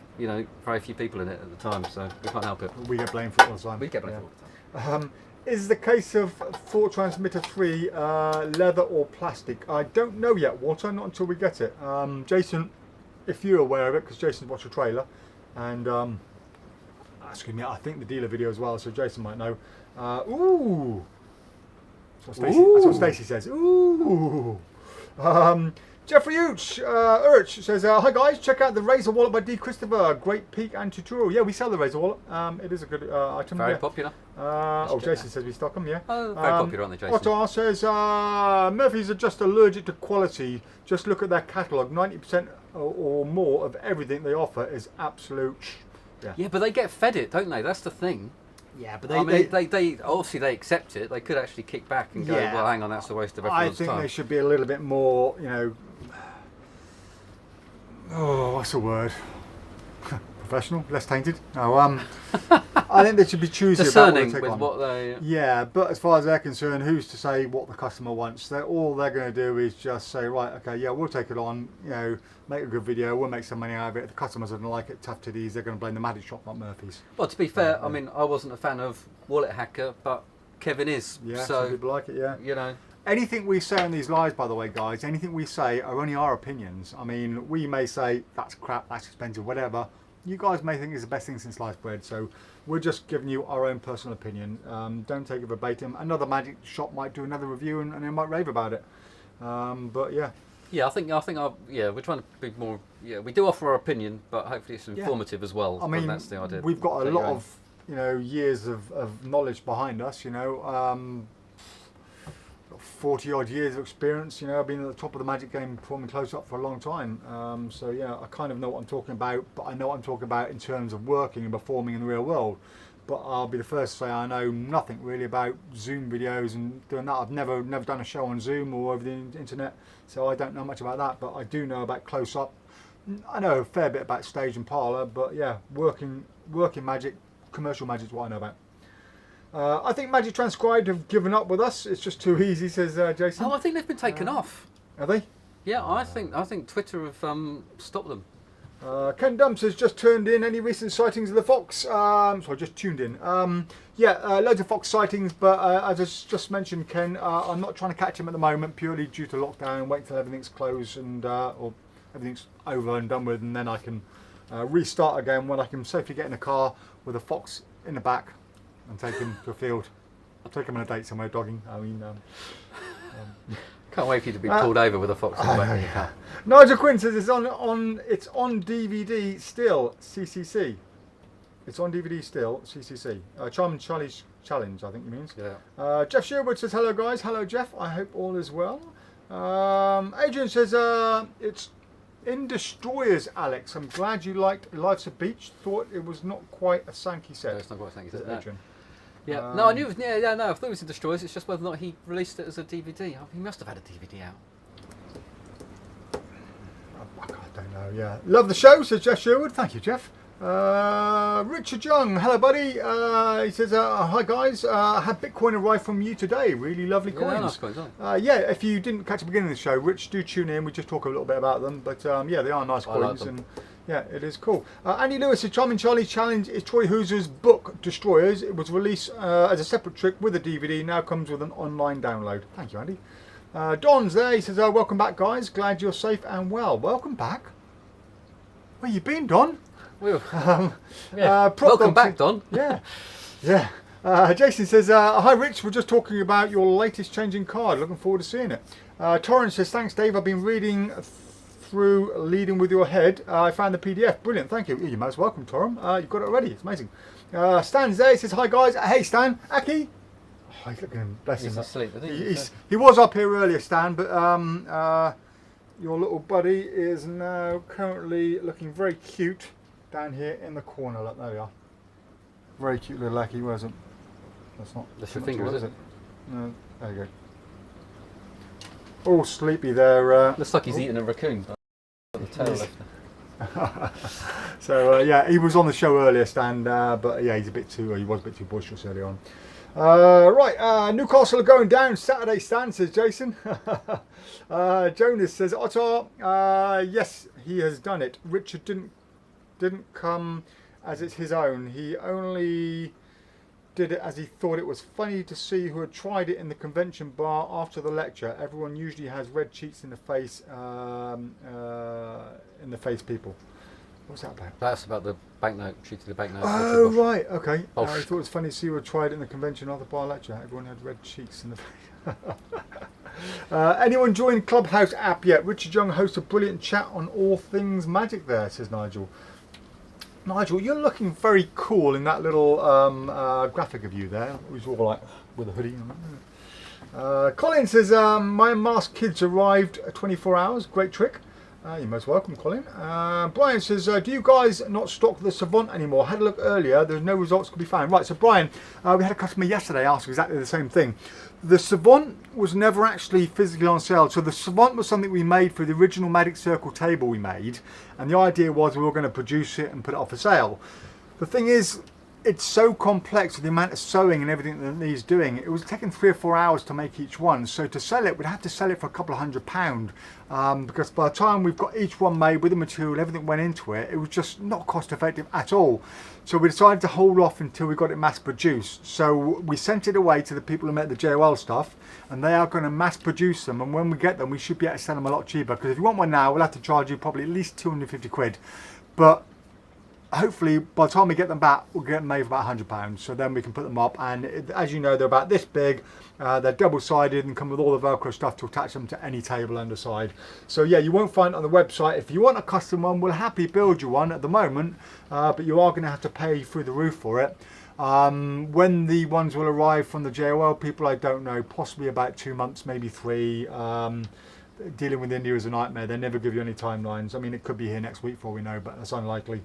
very few people in it at the time, so we can't help it. We get blamed for it all the time. We get blamed for it all the time. Is the case of Thought Transmitter 3 leather or plastic? I don't know yet, Walter, not until we get it. Jason, if you're aware of it, because Jason's watched the trailer, and excuse me, I think the dealer video as well, so Jason might know. Ooh! That's what Stacey says. Ooh! Jeffrey Urch says, hi guys, check out the Razor wallet by D. Christopher. Great peek and tutorial. Yeah, we sell the Razor wallet. It is a good item. Very yeah. popular. Jason says we stock them, yeah. Oh, very popular, aren't they, Jason? Otto says, Murphy's are just allergic to quality. Just look at their catalogue. 90% or more of everything they offer is absolute. Yeah, but they get fed it, don't they? That's the thing. Yeah, but they obviously they accept it. They could actually kick back and go, Yeah. well, hang on, that's a waste of everyone's time. I think they should be a little bit more, what's the word? Professional, less tainted. No, I think they should be choosy discerning about with on. what they. Yeah, but as far as they're concerned, who's to say what the customer wants? All they're going to do is just say, right, okay, yeah, we'll take it on. Make a good video. We'll make some money out of it. If the customers don't like it, tough titties. They're going to blame the Magic Shop, not Murphy's. Well, to be fair, I mean, I wasn't a fan of Wallet Hacker, but Kevin is. Yeah, so some people like it. Yeah. Anything we say on these lives, by the way, guys, anything we say are only our opinions. I mean, we may say that's crap, that's expensive, whatever. you guys may think it's the best thing since sliced bread, so we're just giving you our own personal opinion. Don't take it verbatim. Another magic shop might do another review and they might rave about it. But yeah. Yeah, I think we're trying to be more. Yeah, we do offer our opinion, but hopefully it's informative as well. I mean, that's the idea. We've got a lot of years of knowledge behind us. 40 odd years of experience. I've been at the top of the magic game performing close up for a long time. So yeah, I kind of know what I'm talking about, but I know what I'm talking about in terms of working and performing in the real world. But I'll be the first to say I know nothing really about Zoom videos and doing that. I've never done a show on Zoom or over the internet, so I don't know much about that. But I do know about close up. I know a fair bit about stage and parlour, but yeah, working magic, commercial magic is what I know about. I think Magic Transcribed have given up with us. It's just too easy, says Jason. Oh, I think they've been taken off. Are they? Yeah, I think Twitter have stopped them. Ken Dumps has just turned in any recent sightings of the fox. Sorry, just tuned in. Loads of fox sightings, but as I just mentioned, Ken, I'm not trying to catch him at the moment purely due to lockdown. Wait till everything's closed and or everything's over and done with, and then I can restart again when I can safely get in a car with a fox in the back and take him to a field. I'll take him on a date somewhere dogging. I mean, can't wait for you to be pulled over with a fox in the back of your car. Nigel Quinn says it's on DVD still, CCC. It's on DVD still, CCC. Charm and Charlie's Challenge, I think he means. Yeah. Jeff Sherwood says, hello guys. Hello Jeff, I hope all is well. Adrian says, it's in Destroyers, Alex. I'm glad you liked Life's a Beach. Thought it was not quite a Sankey set. No, it's not quite a Sankey set, Adrian. Yeah, no, I knew it was, no, I thought it was in Destroyers, it's just whether or not he released it as a DVD. He must have had a DVD out. I don't know, yeah. Love the show, says Jeff Sherwood. Thank you, Jeff. Richard Young, hello buddy. He says, hi guys, I had Bitcoin arrive from you today. Really lovely coins. Nice coins, aren't yeah, if you didn't catch the beginning of the show, Rich, do tune in. We just talk a little bit about them. But yeah, they are nice coins. Like them. And yeah, it is cool. Andy Lewis says, Charming Charlie's Challenge is Troy Hoozer's book, Destroyers. It was released as a separate trick with a DVD. Now comes with an online download. Thank you, Andy. Don's there. He says, welcome back, guys. Glad you're safe and well. Welcome back. Where you been, Don? Welcome back, Don. Yeah. Jason says, hi Rich, we're just talking about your latest changing card. Looking forward to seeing it. Torrance says, thanks Dave, I've been reading through Leading With Your Head. I found the PDF. Brilliant, thank you. You're most welcome, Torum. You've got it already. It's amazing. Stan's there. He says, hi guys. Hey Stan. Aki. Oh, he's looking, bless him. He's asleep, I think. He was up here earlier, Stan, but your little buddy is now currently looking very cute down here in the corner. Look, there we are. Very cute little Aki, where is it? That's not. That's your finger, is it? No, there you go. All sleepy there. Looks like he's eating a raccoon. The tail left. So yeah, he was on the show earlier, Stan, but yeah, he was a bit too boisterous earlier on. Right, Newcastle are going down Saturday, Stan, says Jason. Jonas says, Ottar, yes, he has done it. Richard didn't come as it's his own. He only did it as he thought it was funny to see who had tried it in the convention bar after the lecture. Everyone usually has red cheeks in the face, people. What's that about? That's about the banknote, shooting the banknote. Oh, right, okay. Oh, I thought it was funny to see who had tried it in the convention after the bar lecture. Everyone had red cheeks in the face. Anyone joined Clubhouse app yet? Richard Young hosts a brilliant chat on all things magic there, says Nigel. Nigel, you're looking very cool in that little graphic of you there. It was all like with a hoodie. Colin says, my masked kids arrived 24 hours. Great trick. You're most welcome, Colin. Brian says, do you guys not stock the Savant anymore? Had a look earlier. There's no results could be found. Right, so Brian, we had a customer yesterday ask exactly the same thing. The Savant was never actually physically on sale. So the Savant was something we made for the original Magic Circle table we made. And the idea was we were going to produce it and put it off for sale. The thing is, it's so complex with the amount of sewing and everything that needs doing. It was taking 3 or 4 hours to make each one. So to sell it, we'd have to sell it for a couple of £100 because by the time we've got each one made with the material, everything went into it, it was just not cost effective at all. So we decided to hold off until we got it mass produced. So we sent it away to the people who make the JOL stuff, and they are going to mass produce them. And when we get them, we should be able to sell them a lot cheaper. Because if you want one now, we'll have to charge you probably at least 250 quid. But hopefully by the time we get them back, we'll get them made for about £100. So then we can put them up, and as you know, they're about this big. They're double-sided and come with all the Velcro stuff to attach them to any table underside. So yeah, you won't find it on the website. If you want a custom one, we'll happily build you one at the moment, but you are going to have to pay through the roof for it. When the ones will arrive from the JOL people, I don't know, possibly about 2 months, maybe 3. Dealing with India is a nightmare. They never give you any timelines. I mean, it could be here next week for all we know, but that's unlikely.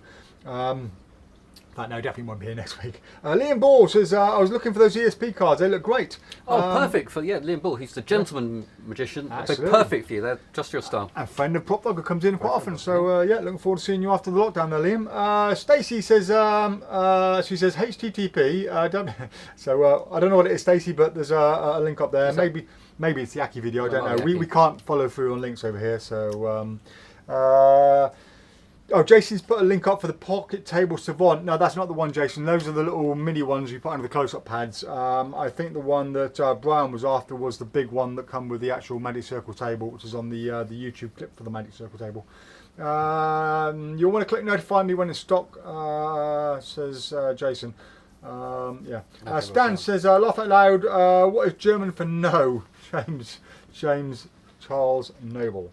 But no, definitely won't be here next week. Liam Ball says, I was looking for those ESP cards. They look great. Oh, perfect for, Liam Ball. He's the gentleman magician. They're Absolutely. perfect for you. They're just your style. And friend of PropDog who comes in quite often. So yeah, looking forward to seeing you after the lockdown there, Liam. Stacey says, she says HTTP. So I don't know what it is, Stacey, but there's a link up there. Maybe it's the Aki video. I don't know. We can't follow through on links over here. So oh, Jason's put a link up for the Pocket Table Savant. No, that's not the one, Jason. Those are the little mini ones you put under the close-up pads. I think the one that Brian was after was the big one that come with the actual Magic Circle table, which is on the YouTube clip for the Magic Circle table. You'll want to click notify me when in stock, says Jason. Yeah. Stan says, laugh out loud. What is German for no? James Charles Noble.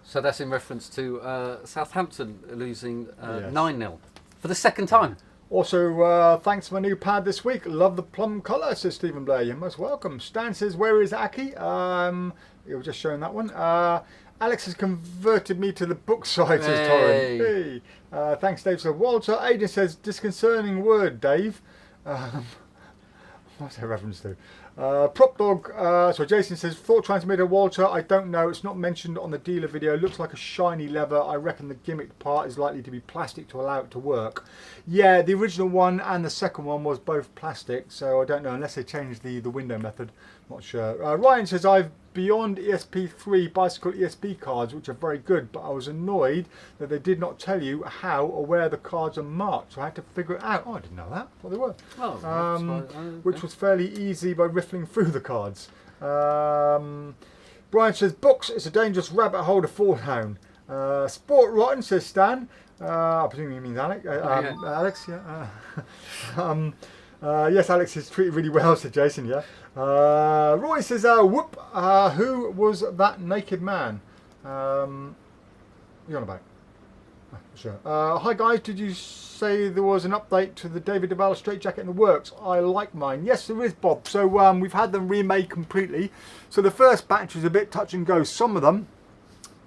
So that's in reference to Southampton losing 9-0 for the second time. Also, thanks for my new pad this week. Love the plum colour, says Stephen Blair. You're most welcome. Stan says, where is Aki? You were just showing that one. Alex has converted me to the book side, says Torrin. Hey. Thanks, Dave. So Walter Aiden says, disconcerting word, Dave. What's that reference to? PropDog, so Jason says, thought transmitter, Walter, I don't know, it's not mentioned on the dealer video, looks like a shiny leather, I reckon the gimmick part is likely to be plastic to allow it to work. Yeah, the original one and the second one was both plastic, so I don't know, unless they changed the window method, not sure. Ryan says, I've Beyond ESP3 bicycle ESP cards, which are very good, but I was annoyed that they did not tell you how or where the cards are marked, so I had to figure it out. Oh, I didn't know that. Thought they were. Oh, which was fairly easy by riffling through the cards. Brian says, books, it's a dangerous rabbit hole to fall down. Sport rotten, says Stan. I presume he means Alex. Alex, yeah. Yes, Alex is treated really well, said Jason, yeah. Roy says, whoop, who was that naked man? What are you on about? Sure. Hi guys, did you say there was an update to the David Duval straight jacket in the works? I like mine. Yes, there is, Bob. So we've had them remade completely. So the first batch was a bit touch and go. Some of them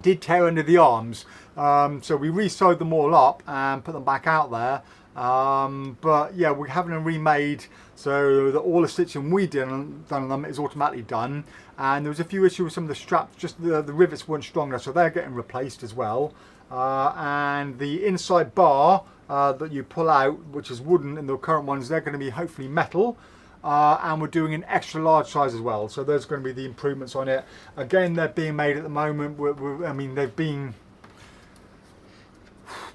did tear under the arms. So we re-sewed them all up and put them back out there. But yeah, we're having them remade so that all the stitching we done on them is automatically done. And there was a few issues with some of the straps, just the rivets weren't strong enough, so they're getting replaced as well. And the inside bar that you pull out, which is wooden, and the current ones, they're going to be hopefully metal. And we're doing an extra large size as well, so there's going to be the improvements on it. Again, they're being made at the moment. I mean, they've been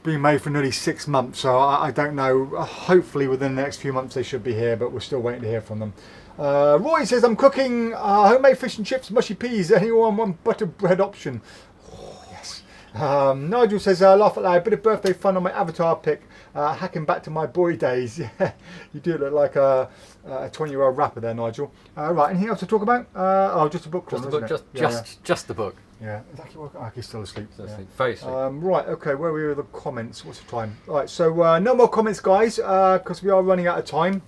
made for nearly 6 months, so I don't know. Hopefully within the next few months they should be here, but we're still waiting to hear from them. Roy says, I'm cooking homemade fish and chips, mushy peas. Anyone want butter bread option? Oh, yes. Nigel says, laugh out loud, bit of birthday fun on my avatar pic, hacking back to my boy days. Yeah, you do look like a 20-year-old rapper there, Nigel. Right, anything else to talk about? Oh, just a book. Just the book. Yeah, is Aki's still asleep. Very asleep. Right, okay, where were the comments? What's the time? Right, so no more comments, guys, because we are running out of time.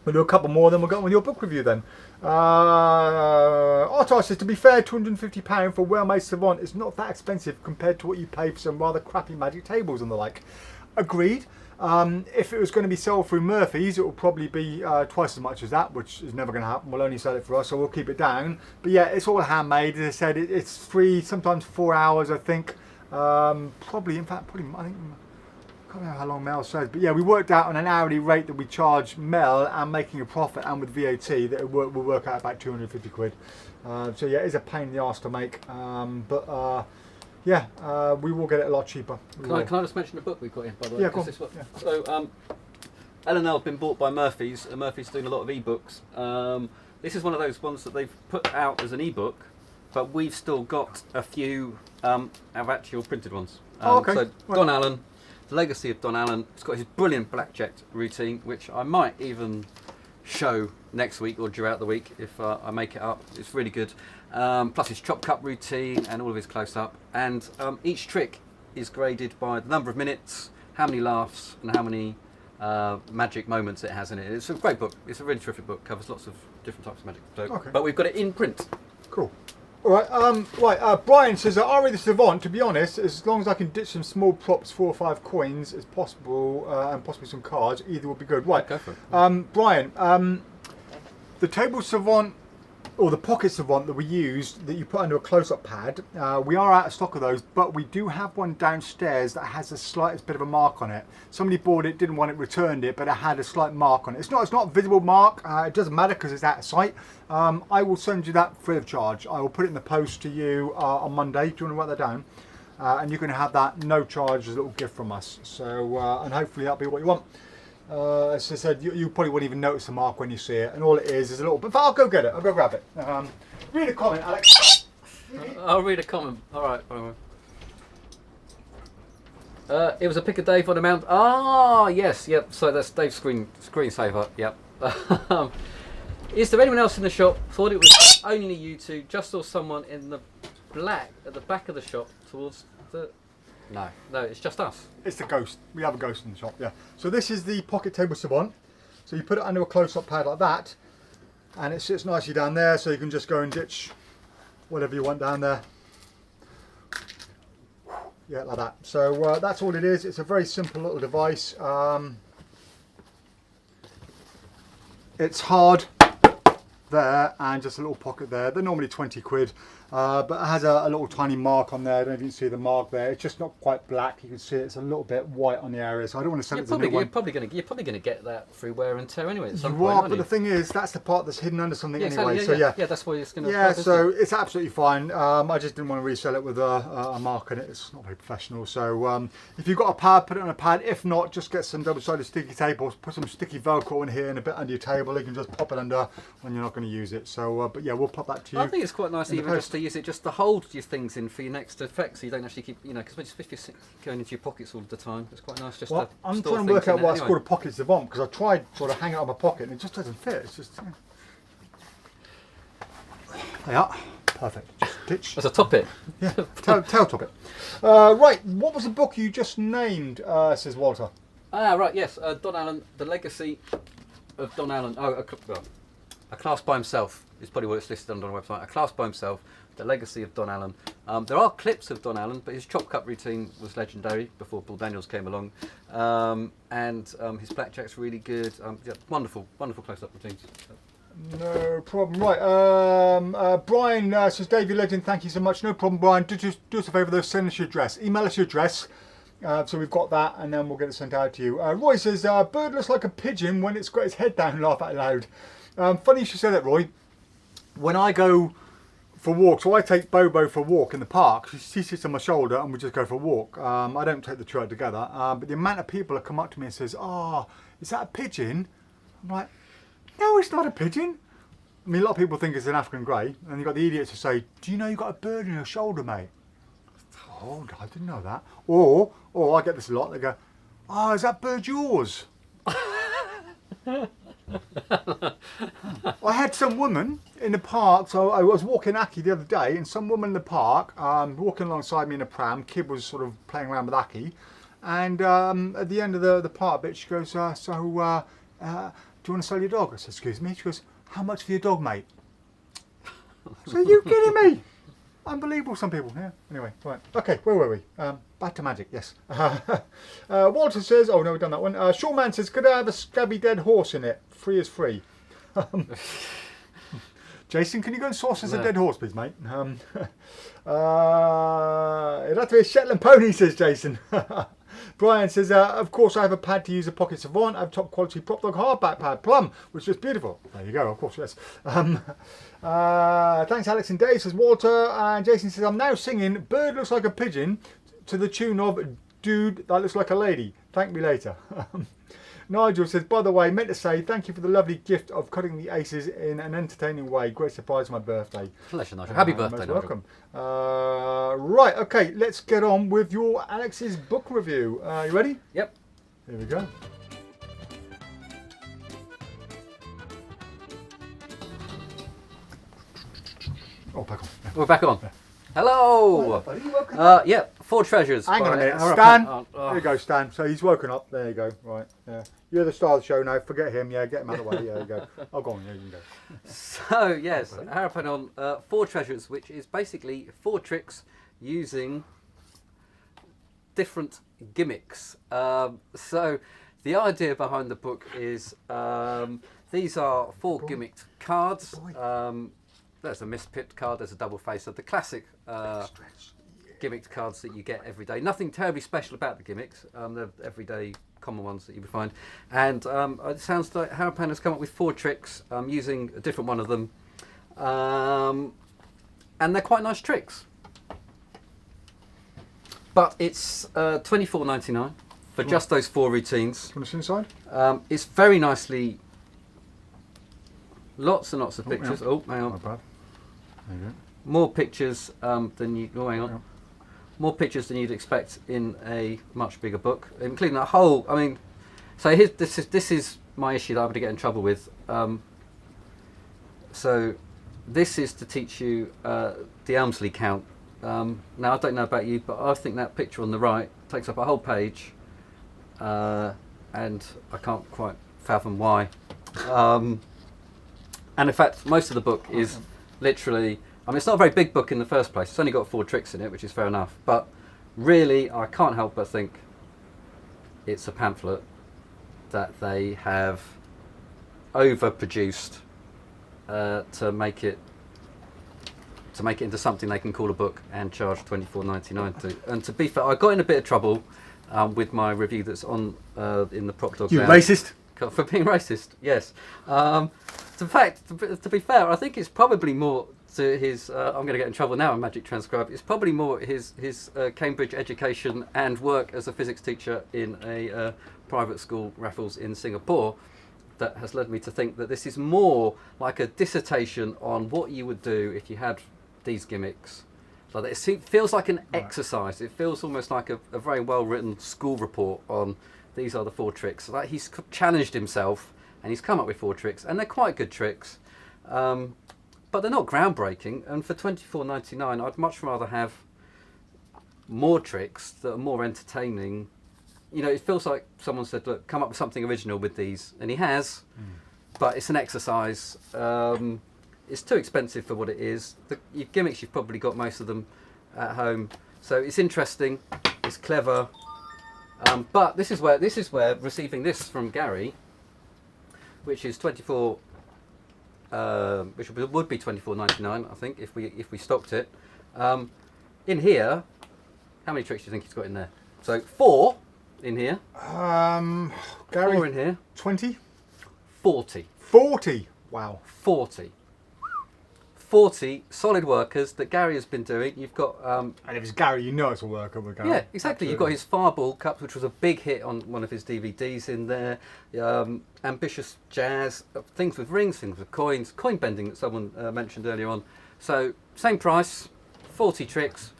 We'll do a couple more, then we'll get on with your book review then. Artar says, to be fair, £250 for well-made Savant is not that expensive compared to what you pay for some rather crappy magic tables and the like. Agreed. If it was going to be sold through Murphy's, it will probably be twice as much as that, which is never going to happen. We'll only sell it for us, so we'll keep it down. But yeah, it's all handmade. As I said, it's 3, sometimes 4 hours, I think. Probably, I think, I can't remember how long Mel says, but yeah, we worked out on an hourly rate that we charge Mel and making a profit, and with VAT, that it will work out about 250 quid. So yeah, it's a pain in the arse to make, yeah, we will get it a lot cheaper. Can I just mention the book we've got in, by the way? Yeah, go on. Yeah. So, L&L have been bought by Murphy's, and Murphy's doing a lot of ebooks. This is one of those ones that they've put out as an ebook, but we've still got a few of actual printed ones. Okay. So, go on, Alan. The Legacy of Don Allen. It's got his brilliant blackjack routine, which I might even show next week or throughout the week if I make it up. It's really good. Plus his chop cup routine and all of his close-up. And each trick is graded by the number of minutes, how many laughs, and how many magic moments it has in it. It's a great book. It's a really terrific book. Covers lots of different types of magic. So, Okay. But we've got it in print. Cool. All right. Brian says, Ari the Savant, to be honest, as long as I can ditch some small props, 4 or 5 coins as possible, and possibly some cards, either would be good. Right. Go for it. Brian, the Table Savant, or the Pocket Savant that we used, that you put under a close-up pad, we are out of stock of those, but we do have one downstairs that has the slightest bit of a mark on it. Somebody bought it, didn't want it, returned it, but it had a slight mark on it. It's not a visible mark. It doesn't matter because it's out of sight. I will send you that free of charge. I will put it in the post to you on Monday. Do you want to write that down? And you can have that no charge as a little gift from us. So, and hopefully that'll be what you want. As I said, you probably wouldn't even notice the mark when you see it, and all it is a little. But I'll go get it. I'll go grab it. Read a comment, Alex. I'll read a comment. All right. It was a pick of Dave on a mount. Ah, yes, yep. So that's Dave's screensaver. Yep. Is there anyone else in the shop? Thought it was only you two. Just saw someone in the black at the back of the shop towards the. No, it's just us. It's the ghost. We have a ghost in the shop, yeah. So this is the Pocket Table Savant. So you put it under a close-up pad like that, and it sits nicely down there, so you can just go and ditch whatever you want down there. Yeah, like that. So that's all it is. It's a very simple little device. It's hard there, and just a little pocket there. They're normally 20 quid. But it has a little tiny mark on there. I don't know if you can see the mark there. It's just not quite black. You can see it's a little bit white on the area. So I don't want to sell it to anyone. You're probably going to get that through wear and tear anyway. At some You point, are, aren't but you? the thing is, that's the part that's hidden under something anyway. Exactly, So yeah, yeah, that's why it's going to. yeah. So it's absolutely fine. I just didn't want to resell it with a mark on it. It's not very professional. So if you've got a pad, put it on a pad. If not, just get some double-sided sticky tape or put some sticky Velcro in here and a bit under your table. You can just pop it under when you're not going to use it. So, but yeah, we'll pop that to you. I think it's quite nice even just to use it just to hold your things in for your next effect, so you don't actually keep, because if you're going into your pockets all the time, it's quite nice just to I'm store trying to work things out in why it it's anyway. called a pocket savant, because I tried sort of hang it on my pocket and it just doesn't fit. It's just there you are. Perfect. Just ditch. As a top it. Yeah, tail top it. Right, what was the book you just named? Says Walter. Right, yes, Don Allen, The Legacy of Don Allen. Oh, A Class by Himself is probably what it's listed under on the website. A Class by Himself, The Legacy of Don Allen. There are clips of Don Allen, but his chop cup routine was legendary before Paul Daniels came along. And his blackjack's really good. Yeah, wonderful close-up routines. No problem. Right, Brian says, Davey Legend, thank you so much. No problem, Brian. Do us a favour though, send us your address. Email us your address. So we've got that, and then we'll get it sent out to you. Roy says, bird looks like a pigeon when it's got its head down, laugh out loud. Funny you should say that, Roy. When I go for walks, so I take Bobo for a walk in the park. She sits on my shoulder and we just go for a walk. I don't take the two out together. But the amount of people that come up to me and says, "Oh, is that a pigeon?" I'm like, "No, it's not a pigeon." I mean, a lot of people think it's an African grey, and you've got the idiots who say, "Do you know you've got a bird on your shoulder, mate?" Oh, I didn't know that. Or I get this a lot. They go, "Oh, is that bird yours?" I had some woman in the park, so I was walking Aki the other day, and some woman in the park walking alongside me in a pram. Kid was sort of playing around with Aki, and at the end of the park bit, she goes, do you want to sell your dog? I said, "Excuse me." She goes, "How much for your dog, mate?" So you kidding me? Unbelievable, some people. Yeah. Anyway, right. Okay, where were we? Back to magic. Yes. Walter says, "Oh no, we've done that one." Shawman says, "Could I have a scabby dead horse in it? Free is free." Jason, can you go and source us a dead horse, please, mate? It'd have to be a Shetland pony, says Jason. Brian says, "Of course I have a pad to use a pocket savant. I have top quality PropDog hardback pad, Plum, which is beautiful." There you go, of course, yes. Thanks, Alex and Dave, says Walter. And Jason says, "I'm now singing 'Bird Looks Like a Pigeon' to the tune of dude, that looks like a lady. Thank me later. Nigel says, by the way, meant to say thank you for the lovely gift of cutting the aces in an entertaining way. Great surprise for my birthday. Pleasure, Nigel. Happy birthday, Most Nigel. welcome. Right, okay, let's get on with your Alex's book review. You ready? Yep. Here we go. Oh, back on. We're back on. Hello. Buddy, you woken Yeah, Four Treasures. Hang on a by minute, Harapan. Stan. Oh. There you go, Stan. So he's woken up. There you go. Right. Yeah. You're the star of the show now. Forget him. Yeah, get him out of the way. There you go. Oh, go on. Yeah, you can go. So, yes, Harapan on Four Treasures, which is basically 4 tricks using different gimmicks. So, the idea behind the book is these are 4 gimmicked cards. There's a mispipped card, there's a double facer, the classic gimmicked cards that you get every day. Nothing terribly special about the gimmicks, they're everyday common ones that you would find. And it sounds like Harapan has come up with 4 tricks using a different one of them. And they're quite nice tricks. But it's $24.99 for just those 4 routines. Want to see inside? It's very nicely, lots and lots of pictures. Yeah. Oh, hang on. Not bad. There you go. More pictures than you. Oh, hang on. More pictures than you'd expect in a much bigger book, including that whole. I mean, so here's this is my issue that I'm going to get in trouble with. So this is to teach you the Elmsley count. Now I don't know about you, but I think that picture on the right takes up a whole page, and I can't quite fathom why. And in fact, most of the book is literally, I mean, it's not a very big book in the first place. It's only got 4 tricks in it, which is fair enough. But really, I can't help but think it's a pamphlet that they have overproduced to make it into something they can call a book and charge $24.99 to. And to be fair, I got in a bit of trouble with my review that's on in the PropDog. You racist. For being racist, yes. To be fair, I think it's probably more to his. I'm going to get in trouble now in Magic Transcribe. It's probably more his Cambridge education and work as a physics teacher in a private school, Raffles, in Singapore, that has led me to think that this is more like a dissertation on what you would do if you had these gimmicks. Like it feels like an exercise. It feels almost like a very well written school report on. These are the 4 tricks. Like he's challenged himself and he's come up with 4 tricks, and they're quite good tricks, but they're not groundbreaking. And for $24.99, I'd much rather have more tricks that are more entertaining. You know, it feels like someone said, "Look, come up with something original with these," and he has. But it's an exercise. It's too expensive for what it is. Your gimmicks, you've probably got most of them at home, so it's interesting. It's clever. But this is where receiving this from Gary, which is which would be $24.99, I think, if we stocked it. In here, how many tricks do you think he's got in there? So 4 in here. Gary, 4 in here. 20? 40. 40. Wow. 40 solid workers that Gary has been doing. You've got And if it's Gary, you know it's a worker with Gary. yeah, exactly. You've got his Fireball cups, which was a big hit on one of his DVDs in there. Ambitious jazz, things with rings, things with coins, coin bending that someone mentioned earlier on. So same price, 40 tricks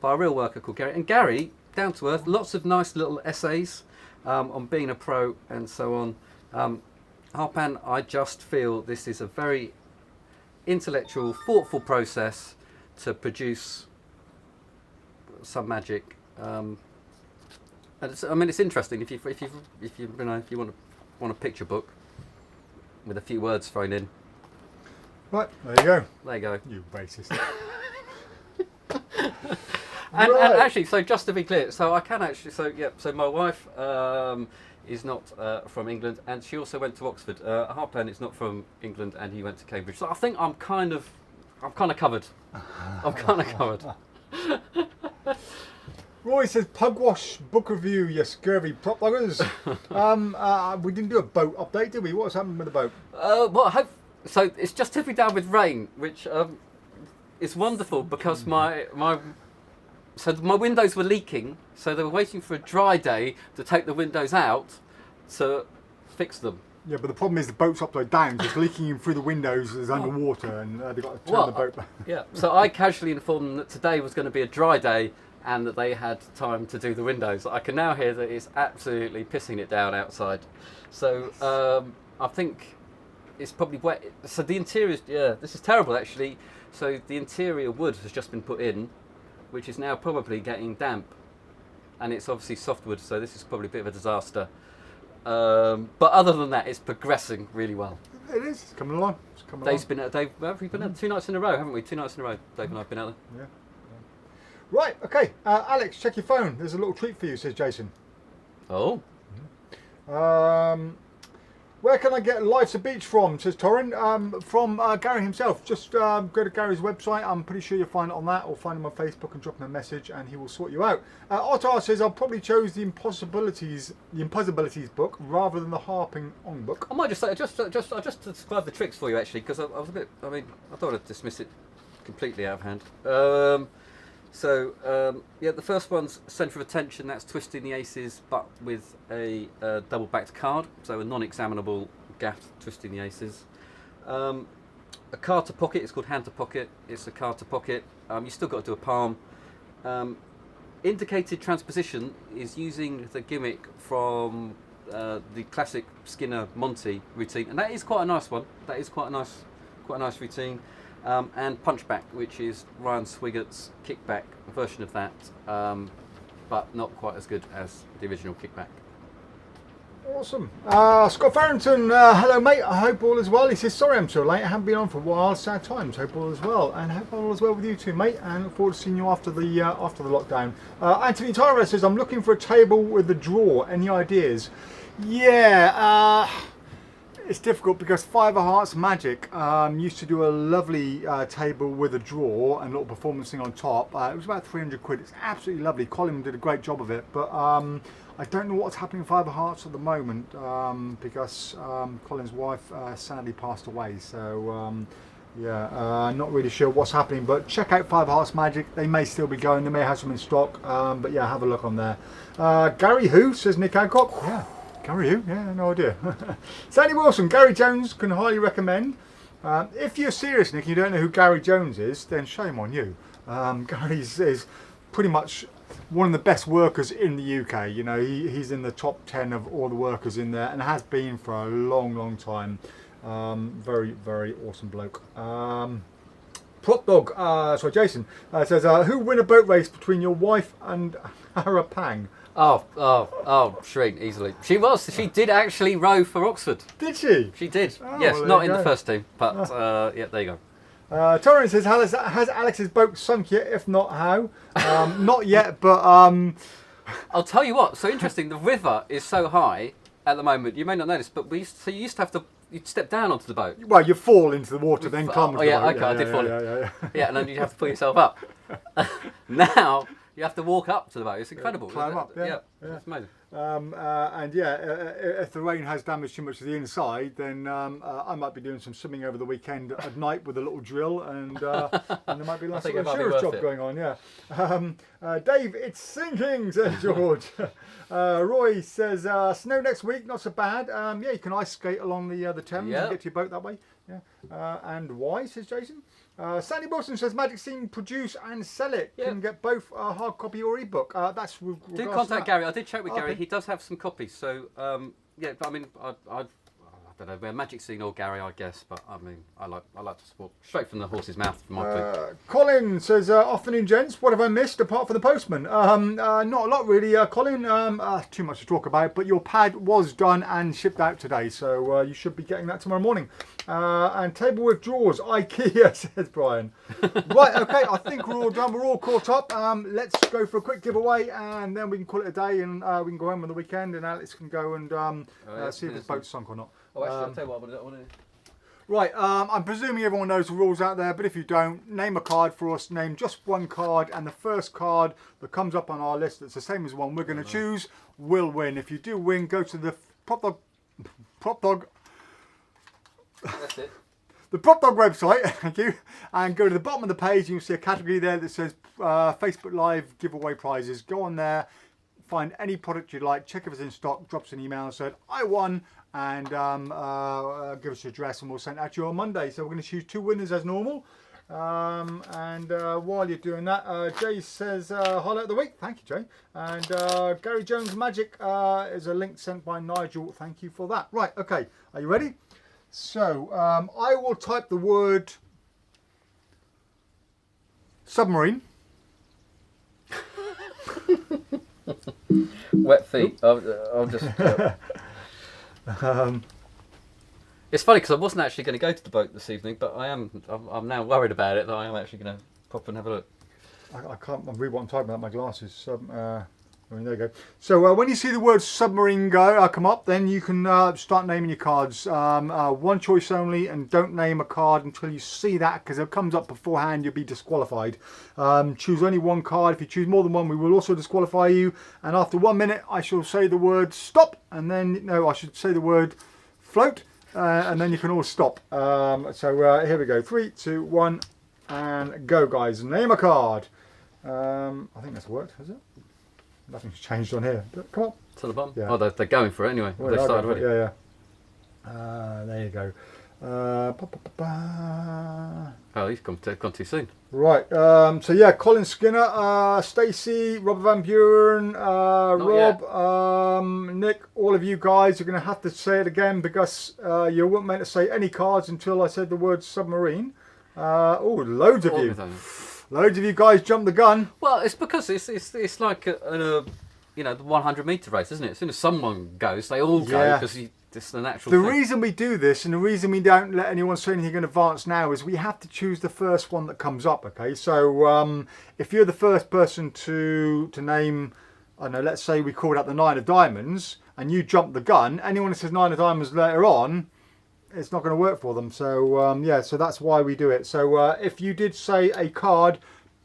by a real worker called Gary. And Gary, down to earth, lots of nice little essays on being a pro and so on. Harapan, I just feel this is a very intellectual, thoughtful process to produce some magic. And I mean, it's interesting if you want a picture book with a few words thrown in. Right, there you go. There you go. You racist. And Right. actually, so just to be clear, so I can actually, so my wife is not from England, and she also went to Oxford. Harapan is not from England, and he went to Cambridge. So I think I'm kind of covered. I'm kind of covered. Roy says Pugwash book review. Yes, scurvy prop loggers. We didn't do a boat update, did we? What's happening with the boat? Well, I hope so. It's just tipping down with rain, which is wonderful because my So my windows were leaking, so they were waiting for a dry day to take the windows out to fix them. Yeah, but the problem is the boat's upside down, so it's leaking in through the windows as underwater, and they've got to turn the boat back. Yeah, so I casually informed them that today was going to be a dry day and that they had time to do the windows. I can now hear that it's absolutely pissing it down outside. So I think it's probably wet. So the interior, this is terrible actually. So the interior wood has just been put in, which is now probably getting damp. And it's obviously softwood, so this is probably a bit of a disaster. But other than that, it's progressing really well. It is. It's coming along. It's coming Dave's along. been out. We've been out 2 nights in a row, haven't we? 2 nights in a row. Dave and I've been out there. Yeah. Right. Okay. Alex, check your phone. There's a little treat for you, says Jason. Oh. Where can I get Life's a Beach from, says Torrin. From Gary himself. Just go to Gary's website. I'm pretty sure you'll find it on that, or find him on Facebook and drop him a message and he will sort you out. Ottar says, I'll probably chose the Impossibilities book rather than the Harping On book. I might just say, I'll just describe the tricks for you actually, because I was a bit, I don't want to dismiss it completely out of hand. Yeah, the first one's centre of attention, that's twisting the aces but with a double backed card, so a non-examinable gaff twisting the aces. A card to pocket, it's called hand to pocket, it's a card to pocket, you still got to do a palm. Indicated transposition is using the gimmick from the classic Skinner Monty routine, and that is quite a nice one, that is quite a nice routine. And Punchback, which is Ryan Swiggert's kickback version of that, but not quite as good as the original kickback. Awesome. Scott Farrington, hello mate, I hope all is well. He says, sorry I'm so late, I haven't been on for a while, sad times, hope all is well. And hope all is well with you too mate, and look forward to seeing you after the lockdown. Anthony Tyra says, I'm looking for a table with a drawer, any ideas? Yeah, it's difficult because Five of Hearts Magic used to do a lovely table with a drawer and a little performance thing on top. It was about 300 quid. It's absolutely lovely. Colin did a great job of it, but I don't know what's happening in Five of Hearts at the moment because Colin's wife sadly passed away. So not really sure what's happening. But check out Five of Hearts Magic. They may still be going. They may have some in stock. But yeah, have a look on there. Gary Who, says Nick Hancock. Yeah. Gary who? Yeah, no idea. Sandy Wilson, Gary Jones can highly recommend. If you're serious, Nick, and you don't know who Gary Jones is, then shame on you. Gary is pretty much one of the best workers in the UK. You know, he's in the top 10 of all the workers in there and has been for a long, long time. Very, very awesome bloke. PropDog, Jason says, who win a boat race between your wife and Harapan? Oh, Shreen, easily. She did actually row for Oxford. Did she? She did. Oh, yes, well, not in the first team, but yeah, there you go. Torrance says, has Alex's boat sunk yet? If not, how? Not yet, but I'll tell you what. So interesting. The river is so high at the moment. You may not notice, but you used to have to. You'd step down onto the boat. Well, you fall into the water, then climb onto the boat. Okay, I did fall in. Yeah, and then you have to pull yourself up. Now you have to walk up to the boat. It's incredible. Climb up, yeah. It's amazing. And yeah, if the rain has damaged too much of the inside, then I might be doing some swimming over the weekend at night with a little drill, and there might be a nice little insurance job going on. Yeah. Dave, it's sinking, says George. Roy says snow next week, not so bad. Yeah, you can ice skate along the Thames and get to your boat that way. Yeah. And why, says Jason. Sandy Wilson says Magic Scene produce and sell it. Yeah. Can get both hard copy or ebook. That's Do contact Gary. I did chat with Gary. He does have some copies. So yeah, but I mean, I don't know, we're Magic Scene or Gary, I guess. But I mean, I like to support straight from the horse's mouth. From my point. Colin says, afternoon gents. What have I missed apart from the postman? Not a lot really, Colin. Too much to talk about. But your pad was done and shipped out today, so you should be getting that tomorrow morning. And table with drawers, IKEA, says Brian. Right, okay, I think we're all done. We're all caught up. Let's go for a quick giveaway, and then we can call it a day, and we can go home on the weekend, and Alex can go and see if his boat's sunk or not. Oh, actually, I'll tell you what I want to do. Right, I'm presuming everyone knows the rules out there, but if you don't, name a card for us. Name just one card, and the first card that comes up on our list that's the same as the one we're going to choose will win. If you do win, go to the PropDog. That's it. the PropDog website, thank you, and go to the bottom of the page and you'll see a category there that says Facebook Live giveaway prizes. Go on there, find any product you like, check if it's in stock, drop us an email and say, I won, and give us your address and we'll send it out to you on Monday. So we're going to choose 2 winners as normal. And while you're doing that, Jay says highlight of the week. Thank you, Jay. And Gary Jones Magic is a link sent by Nigel. Thank you for that. Right, okay, are you ready? So I will type the word submarine. Wet feet. I'll just. It's funny because I wasn't actually going to go to the boat this evening, but I'm now worried about it that I am actually going to pop and have a look. I can't read what I'm typing without my glasses. There you go. So when you see the word submarine come up, then you can start naming your cards. One choice only, and don't name a card until you see that, because if it comes up beforehand, you'll be disqualified. Choose only one card. If you choose more than one, we will also disqualify you. And after 1 minute, I shall say the word stop, and then, no, I should say the word float, and then you can all stop. So here we go. 3, 2, 1, and go, guys. Name a card. I think that's worked, has it? Nothing's changed on here. Come on. To the bottom? Yeah. Oh, they're going for it anyway. Well, They've started already. Yeah, yeah. There you go. Oh, he's gone too soon. Right. So yeah, Colin Skinner, Stacey, Robert Van Buren, Rob, Nick, all of you guys are going to have to say it again, because you weren't meant to say any cards until I said the word submarine. Oh, loads of you. Loads of you guys jumped the gun. Well, it's because it's like the 100 metre race, isn't it? As soon as someone goes, they all go, because it's the natural thing. The reason we do this, and the reason we don't let anyone say anything in advance now, is we have to choose the first one that comes up, okay? So if you're the first person to name, I don't know, let's say we called out the 9 of diamonds, and you jump the gun, anyone that says 9 of diamonds later on, it's not going to work for them. So yeah, so that's why we do it. So if you did say a card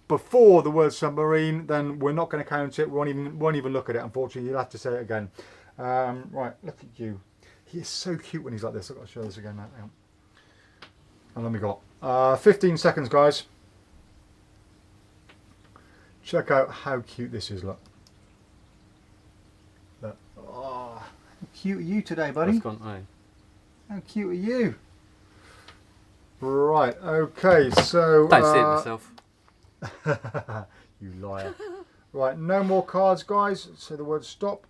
before the word submarine, then we're not going to count it. We won't even look at it, unfortunately. You'll have to say it again. Right, look at you. He is so cute when he's like this. I've got to show this again now. How long we got? 15 seconds, guys. Check out how cute this is. Look. Look. Oh, how cute are you today, buddy? How cute are you? Right, okay, so... Don't see it myself. You liar. Right, no more cards, guys. Say the word stop.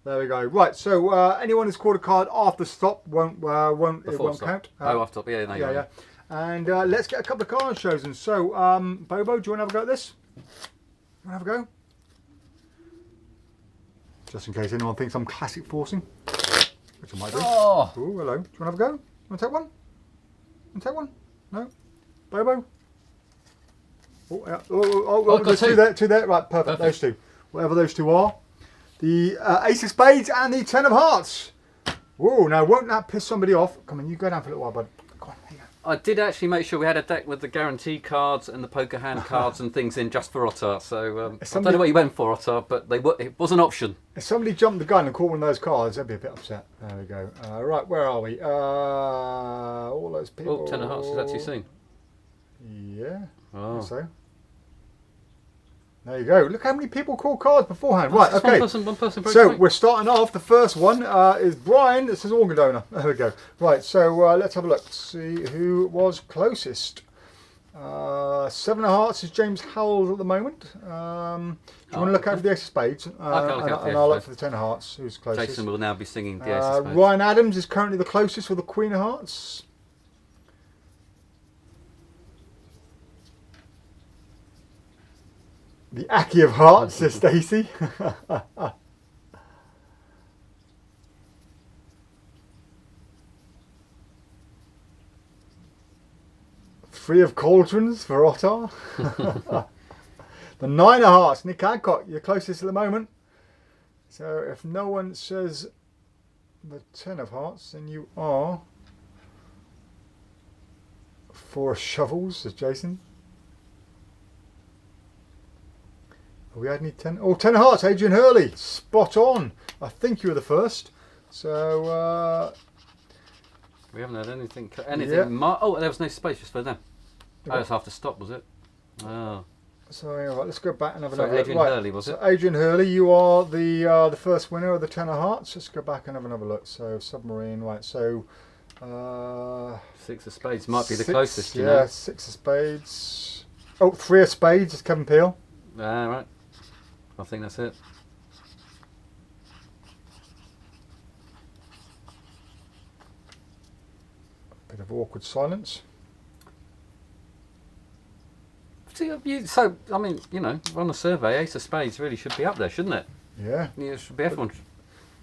There we go. Right, so anyone who's called a card after stop won't count. After stop, yeah, no, yeah. And let's get a couple of cards chosen. So, Bobo, do you want to have a go at this? You want to have a go? Just in case anyone thinks I'm classic forcing. Which I might do. Oh, ooh, hello. Do you want to have a go? You want to take one? You want to take one? No? Bobo? Oh, yeah. There's two there. Right, perfect. Those two. Whatever those two are. The Ace of Spades and the 10 of Hearts. Whoa, now won't that piss somebody off? Come on, you go down for a little while, bud. Go on, here you go. I did actually make sure we had a deck with the guarantee cards and the poker hand cards and things in just for Otter. So I don't know what you went for, Otter, but it was an option. If somebody jumped the gun and caught one of those cards, they'd be a bit upset. There we go. Right, where are we? All those people. Oh, 10 of Hearts, is that too soon? Yeah, oh. I think so. There you go. Look how many people call cards beforehand. Right, okay. One person so we're starting off. The first one is Brian. This is organ donor. There we go. Right, so let's have a look. See who was closest. 7 of Hearts is James Howells at the moment. Do you want to look out for the Ace of Spades? And I'll look for the 10 of Hearts, who's closest. Jason will now be singing the Ace of Spades. Ryan Adams is currently the closest with the Queen of Hearts. The Aki of Hearts, says Stacey. Three of Cauldrons for Otter. The 9 of Hearts, Nick Adcock, you're closest at the moment. So if no one says the 10 of Hearts, then you are 4 shovels, says Jason. We had any 10? Oh, 10 of Hearts, Adrian Hurley. Spot on. I think you were the first. So, We haven't had anything. Yeah. Oh, there was no space just for them. Oh, it's after stop, was it? Oh. So right, let's go back and have So another look. Adrian Right, Hurley, was it? so Adrian Hurley, you are the first winner of the Ten of Hearts. Let's go back and have another look. So submarine, right? So 6 of spades might be the six, closest, you yeah, know. 6 of spades. Oh, 3 of spades is Kevin Peel. Ah, right. I think that's it. Bit of awkward silence. So, I mean, you know, on a survey, Ace of Spades really should be up there, shouldn't it? Yeah. Yeah, it should be everyone.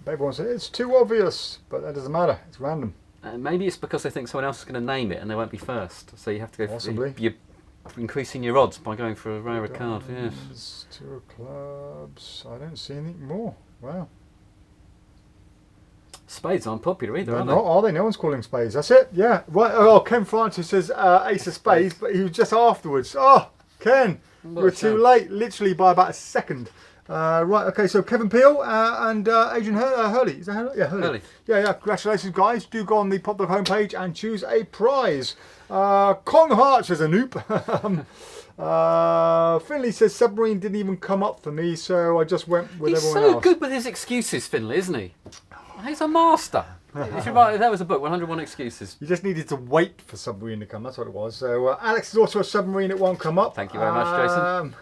Everyone says it's too obvious, but that doesn't matter. It's random. Maybe it's because they think someone else is going to name it and they won't be first. So you have to go. Possibly. You're increasing your odds by going for a rarer card. Yes. Diamonds, 2 of clubs. I don't see anything more. Wow. Spades aren't popular either, They're are not, are they? No one's calling spades. That's it. Yeah. Right. Oh, Ken Francis says Ace of Spades, but he was just afterwards. Oh, Ken, you were too late. Literally by about a second. Right. Okay. So Kevin Peel and Adrian Hurley. Is that Hurley? Yeah, Hurley. Yeah. Congratulations, guys. Do go on the PropDog homepage and choose a prize. Kong Hart says a noop. Finley says submarine didn't even come up for me, so I just went with everyone else. He's so good with his excuses, Finley, isn't he? He's a master. You should write, that was a book, 101 Excuses. You just needed to wait for submarine to come. That's what it was. So Alex is also a submarine. It won't come up. Thank you very much, Jason.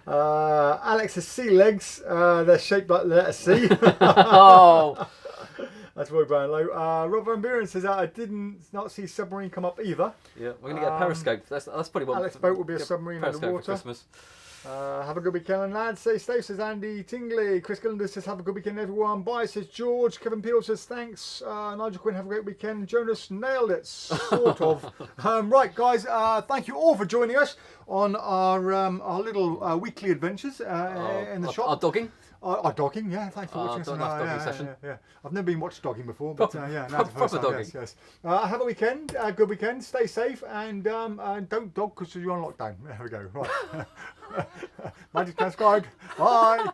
Alex has sea legs. They're shaped like the letter C. Oh. That's Roy Brownlow. Rob Van Buren says I did not see submarine come up either. Yeah, we're going to get a periscope. That's probably what. Alex Boat will be a submarine underwater. For Christmas. Have a good weekend, lads. Stay safe, says Andy Tingley. Chris Gillender says have a good weekend, everyone. Bye, says George. Kevin Peel says thanks. Nigel Quinn, have a great weekend. Jonas nailed it, sort of. Right, guys. Thank you all for joining us on our little weekly adventures in the shop. Our dogging. Our dogging, yeah. Thanks for watching us. Nice dogging session. Yeah. I've never been watched dogging before, but yeah, now Proper dogging. Yes. Have a weekend, good weekend. Stay safe and don't dog because you're on lockdown. There we go. Right. Magic transcribed. Bye.